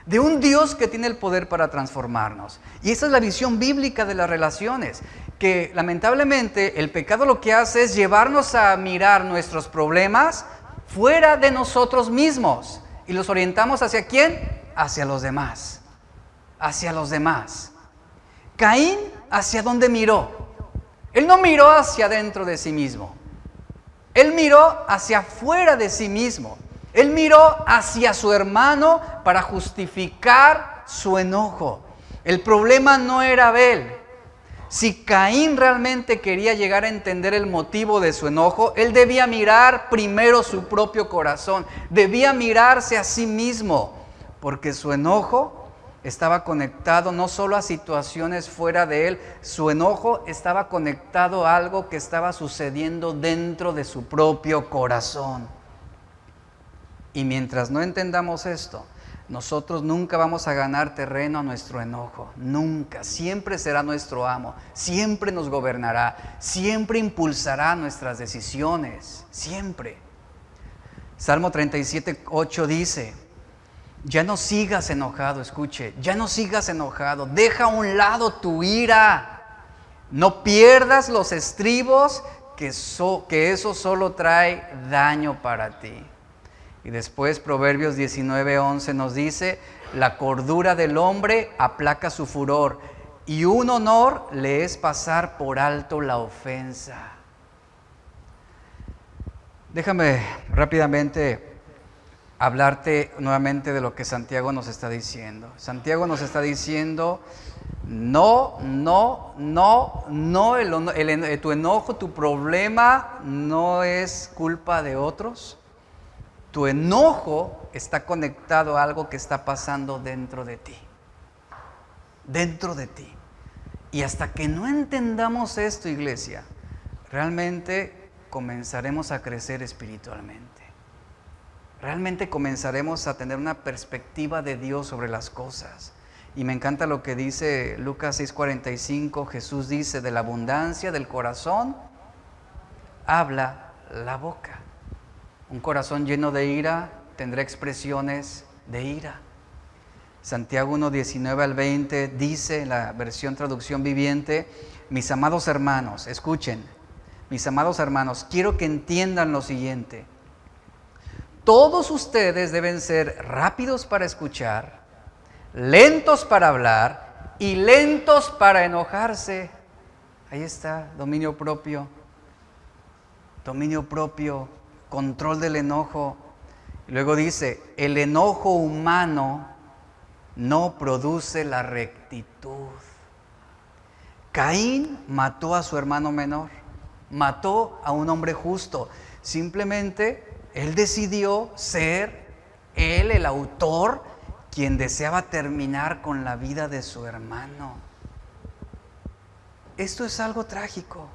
de un Dios que tiene el poder para transformarnos. Y esa es la visión bíblica de las relaciones, que lamentablemente el pecado lo que hace es llevarnos a mirar nuestros problemas fuera de nosotros mismos y los orientamos ¿hacia quién? Hacia los demás, hacia los demás. Caín, ¿hacia dónde miró? Él no miró hacia dentro de sí mismo. Él miró hacia afuera de sí mismo. Él miró hacia su hermano para justificar su enojo. El problema no era Abel. Si Caín realmente quería llegar a entender el motivo de su enojo, él debía mirar primero su propio corazón. Debía mirarse a sí mismo, porque su enojo estaba conectado no solo a situaciones fuera de él, su enojo estaba conectado a algo que estaba sucediendo dentro de su propio corazón. Y mientras no entendamos esto, nosotros nunca vamos a ganar terreno a nuestro enojo, nunca. Siempre será nuestro amo, siempre nos gobernará, siempre impulsará nuestras decisiones, siempre. Salmo 37:8 dice: ya no sigas enojado, escuche, ya no sigas enojado, deja a un lado tu ira, no pierdas los estribos, que eso solo trae daño para ti. Y después Proverbios 19:11 nos dice: la cordura del hombre aplaca su furor, y un honor le es pasar por alto la ofensa. Déjame rápidamente hablarte nuevamente de lo que Santiago nos está diciendo. Santiago nos está diciendo: tu enojo, tu problema no es culpa de otros. Tu enojo está conectado a algo que está pasando dentro de ti. Dentro de ti. Y hasta que no entendamos esto, iglesia, realmente comenzaremos a crecer espiritualmente. Realmente comenzaremos a tener una perspectiva de Dios sobre las cosas. Y me encanta lo que dice Lucas 6:45. Jesús dice, de la abundancia del corazón habla la boca. Un corazón lleno de ira tendrá expresiones de ira. Santiago 1:19-20 dice en la versión traducción viviente, mis amados hermanos, escuchen, mis amados hermanos, quiero que entiendan lo siguiente. Todos ustedes deben ser rápidos para escuchar, lentos para hablar y lentos para enojarse. Ahí está, dominio propio, control del enojo. Y luego dice, el enojo humano no produce la rectitud. Caín mató a su hermano menor, mató a un hombre justo. Simplemente él decidió ser él el autor, quien deseaba terminar con la vida de su hermano. Esto es algo trágico.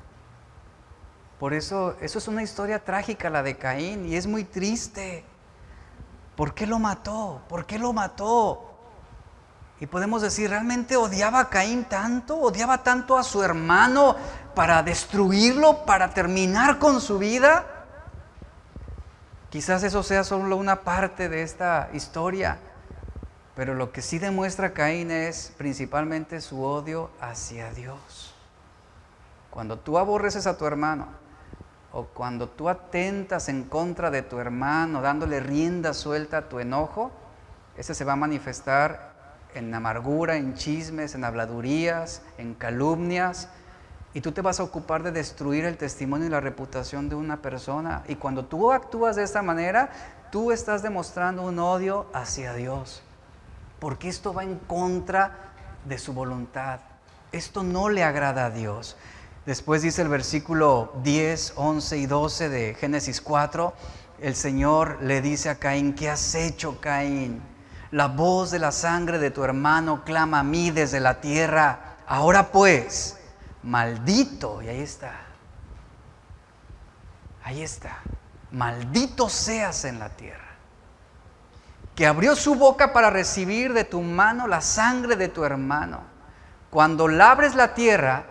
Por eso es una historia trágica la de Caín y es muy triste. ¿Por qué lo mató? ¿Por qué lo mató? Y podemos decir, ¿realmente odiaba a Caín tanto? ¿Odiaba tanto a su hermano para destruirlo, para terminar con su vida? Quizás eso sea solo una parte de esta historia, pero lo que sí demuestra Caín es principalmente su odio hacia Dios. Cuando tú aborreces a tu hermano, o cuando tú atentas en contra de tu hermano, dándole rienda suelta a tu enojo, ese se va a manifestar en amargura, en chismes, en habladurías, en calumnias, y tú te vas a ocupar de destruir el testimonio y la reputación de una persona. Y cuando tú actúas de esta manera, tú estás demostrando un odio hacia Dios, porque esto va en contra de su voluntad. Esto no le agrada a Dios. Después dice el versículo 10, 11 y 12 de Génesis 4, el Señor le dice a Caín, ¿qué has hecho, Caín? La voz de la sangre de tu hermano clama a mí desde la tierra. Ahora pues, maldito, y ahí está, maldito seas en la tierra, que abrió su boca para recibir de tu mano la sangre de tu hermano. Cuando labres la tierra,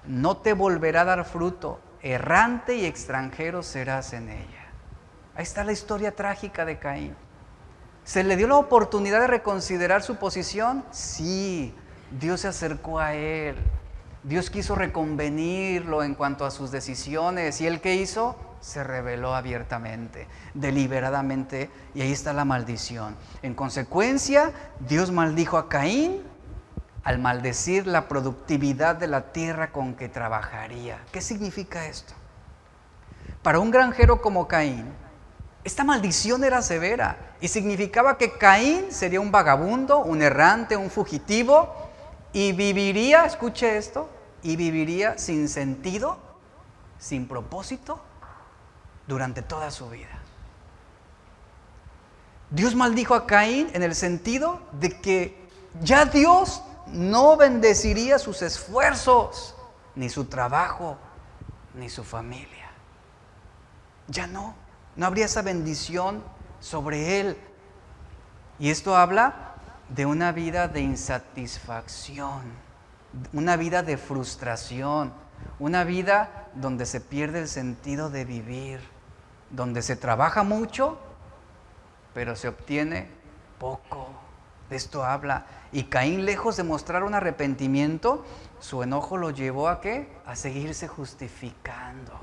no te volverá a dar fruto, errante y extranjero serás en ella. Ahí está la historia trágica de Caín. ¿Se le dio la oportunidad de reconsiderar su posición? Sí, Dios se acercó a él. Dios quiso reconvenirlo en cuanto a sus decisiones. ¿Y él qué hizo? Se rebeló abiertamente, deliberadamente, y ahí está la maldición. En consecuencia, Dios maldijo a Caín al maldecir la productividad de la tierra con que trabajaría. ¿Qué significa esto? Para un granjero como Caín, esta maldición era severa y significaba que Caín sería un vagabundo, un errante, un fugitivo y viviría, escuche esto, y viviría sin sentido, sin propósito, durante toda su vida. Dios maldijo a Caín en el sentido de que ya Dios no bendeciría sus esfuerzos, ni su trabajo, ni su familia. Ya no habría esa bendición sobre él. Y esto habla de una vida de insatisfacción, una vida de frustración, una vida donde se pierde el sentido de vivir, donde se trabaja mucho, pero se obtiene poco. De esto habla. Y Caín, lejos de mostrar un arrepentimiento, su enojo lo llevó ¿a qué? A seguirse justificando,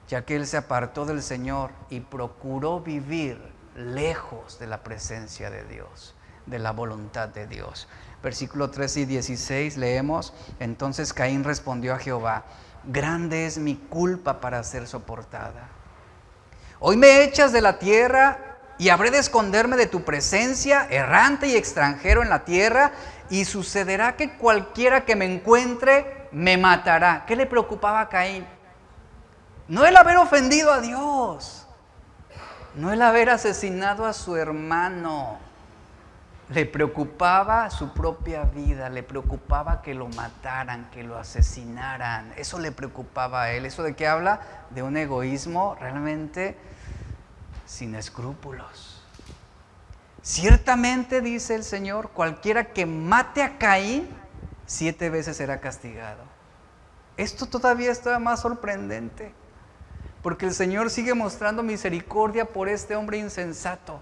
ya que él se apartó del Señor y procuró vivir lejos de la presencia de Dios, de la voluntad de Dios. Versículo 13 y 16 leemos, entonces Caín respondió a Jehová, grande es mi culpa para ser soportada. Hoy me echas de la tierra y habré de esconderme de tu presencia, errante y extranjero en la tierra, y sucederá que cualquiera que me encuentre me matará. ¿Qué le preocupaba a Caín? No el haber ofendido a Dios, no el haber asesinado a su hermano. Le preocupaba su propia vida, le preocupaba que lo mataran, que lo asesinaran. Eso le preocupaba a él. ¿Eso de qué habla? De un egoísmo realmente sin escrúpulos. Ciertamente, dice el Señor, cualquiera que mate a Caín, 7 veces será castigado. Esto todavía está más sorprendente, porque el Señor sigue mostrando misericordia por este hombre insensato.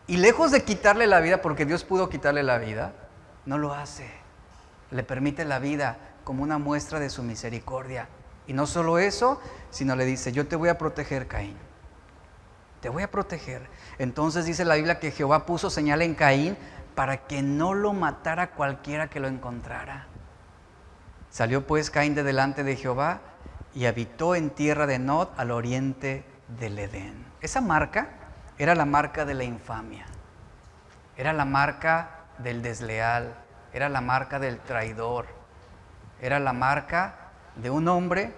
Y lejos de quitarle la vida, porque Dios pudo quitarle la vida, no lo hace. Le permite la vida como una muestra de su misericordia. Y no solo eso, sino le dice, yo te voy a proteger, Caín. Te voy a proteger. Entonces dice la Biblia que Jehová puso señal en Caín para que no lo matara cualquiera que lo encontrara. Salió pues Caín de delante de Jehová y habitó en tierra de Nod, al oriente del Edén. Esa marca era la marca de la infamia, era la marca del desleal, era la marca del traidor, era la marca de un hombre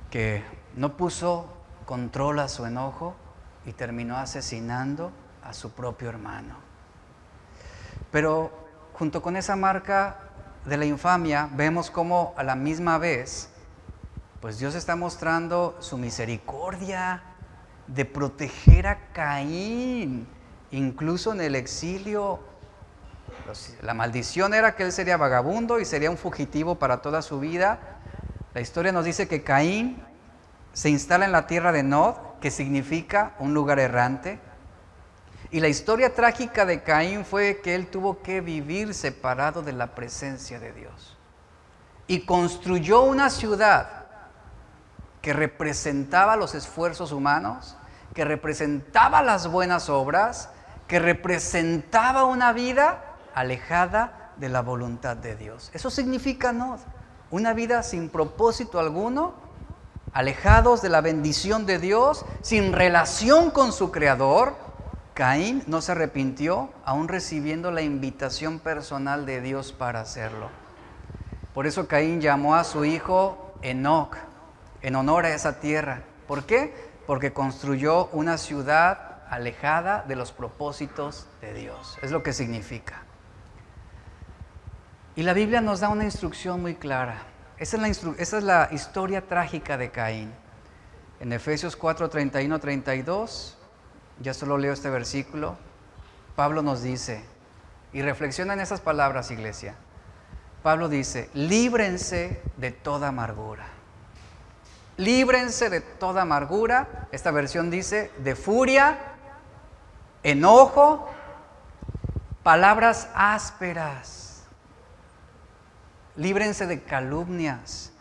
que no puso control a su enojo y terminó asesinando a su propio hermano. Pero junto con esa marca de la infamia, vemos cómo a la misma vez, pues Dios está mostrando su misericordia de proteger a Caín, incluso en el exilio. La maldición era que él sería vagabundo y sería un fugitivo para toda su vida. La historia nos dice que Caín se instala en la tierra de Nod, que significa un lugar errante. Y la historia trágica de Caín fue que él tuvo que vivir separado de la presencia de Dios. Y construyó una ciudad que representaba los esfuerzos humanos, que representaba las buenas obras, que representaba una vida alejada de la voluntad de Dios. Eso significa Nod, una vida sin propósito alguno, alejados de la bendición de Dios, sin relación con su Creador. Caín no se arrepintió, aún recibiendo la invitación personal de Dios para hacerlo. Por eso Caín llamó a su hijo Enoc, en honor a esa tierra. ¿Por qué? Porque construyó una ciudad alejada de los propósitos de Dios. Es lo que significa. Y la Biblia nos da una instrucción muy clara. Esa es la historia trágica de Caín. En Efesios 4, 31, 32, ya solo leo este versículo, Pablo nos dice, y reflexiona en esas palabras, iglesia. Pablo dice, líbrense de toda amargura. Líbrense de toda amargura. Esta versión dice, de furia, enojo, palabras ásperas. Líbrense de calumnias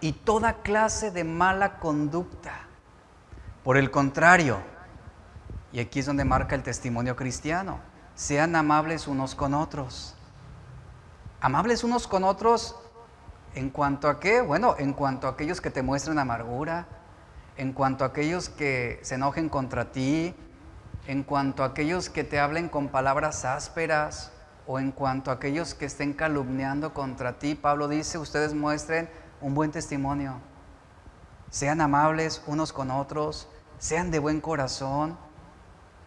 y toda clase de mala conducta. Por el contrario, y aquí es donde marca el testimonio cristiano, sean amables unos con otros. Amables unos con otros, ¿en cuanto a qué? Bueno, en cuanto a aquellos que te muestran amargura, en cuanto a aquellos que se enojen contra ti, en cuanto a aquellos que te hablen con palabras ásperas, o en cuanto a aquellos que estén calumniando contra ti. Pablo dice, ustedes muestren un buen testimonio. Sean amables unos con otros, sean de buen corazón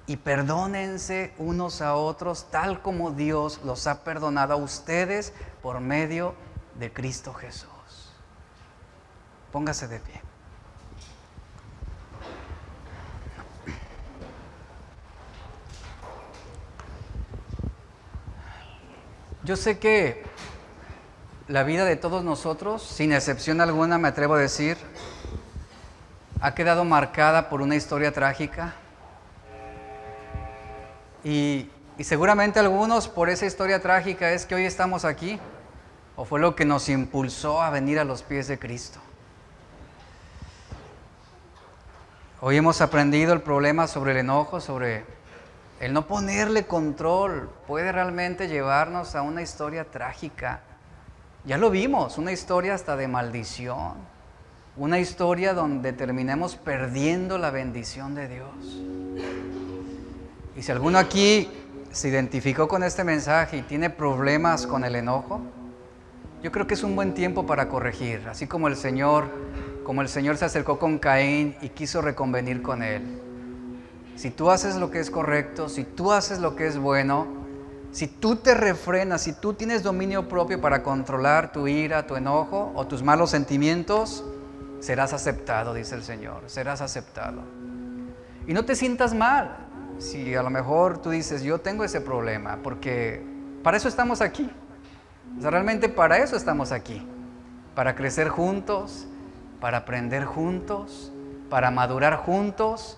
y perdónense unos a otros tal como Dios los ha perdonado a ustedes por medio de Cristo Jesús. Póngase de pie. Yo sé que la vida de todos nosotros, sin excepción alguna, me atrevo a decir, ha quedado marcada por una historia trágica. Y seguramente algunos, por esa historia trágica, es que hoy estamos aquí, o fue lo que nos impulsó a venir a los pies de Cristo. Hoy hemos aprendido el problema sobre el enojo, sobre el no ponerle control, puede realmente llevarnos a una historia trágica. Ya lo vimos, una historia hasta de maldición, una historia donde terminemos perdiendo la bendición de Dios. Y si alguno aquí se identificó con este mensaje y tiene problemas con el enojo, yo creo que es un buen tiempo para corregir, así como el Señor se acercó con Caín y quiso reconvenir con él. si tú haces lo que es correcto, si tú haces lo que es bueno, si tú te refrenas, si tú tienes dominio propio para controlar tu ira, tu enojo o tus malos sentimientos, serás aceptado, dice el Señor, serás aceptado. Y no te sientas mal si a lo mejor tú dices, yo tengo ese problema, porque para eso estamos aquí. O sea, realmente para eso estamos aquí, para crecer juntos, para aprender juntos, para madurar juntos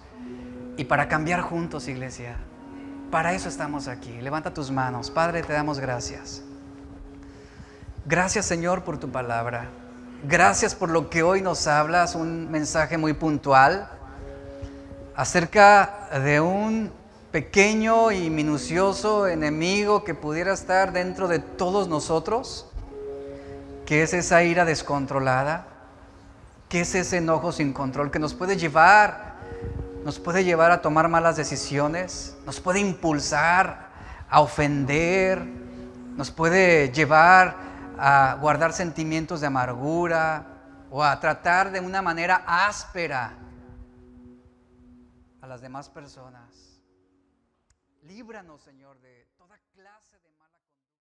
y para cambiar juntos, iglesia. Para eso estamos aquí. Levanta tus manos. Padre, te damos gracias. Gracias, Señor, por tu palabra. Gracias por lo que hoy nos hablas, un mensaje muy puntual acerca de un pequeño y minucioso enemigo que pudiera estar dentro de todos nosotros, que es esa ira descontrolada, que es ese enojo sin control que nos puede llevar a tomar malas decisiones, nos puede impulsar a ofender, nos puede llevar a guardar sentimientos de amargura o a tratar de una manera áspera a las demás personas. Líbranos, Señor, de toda clase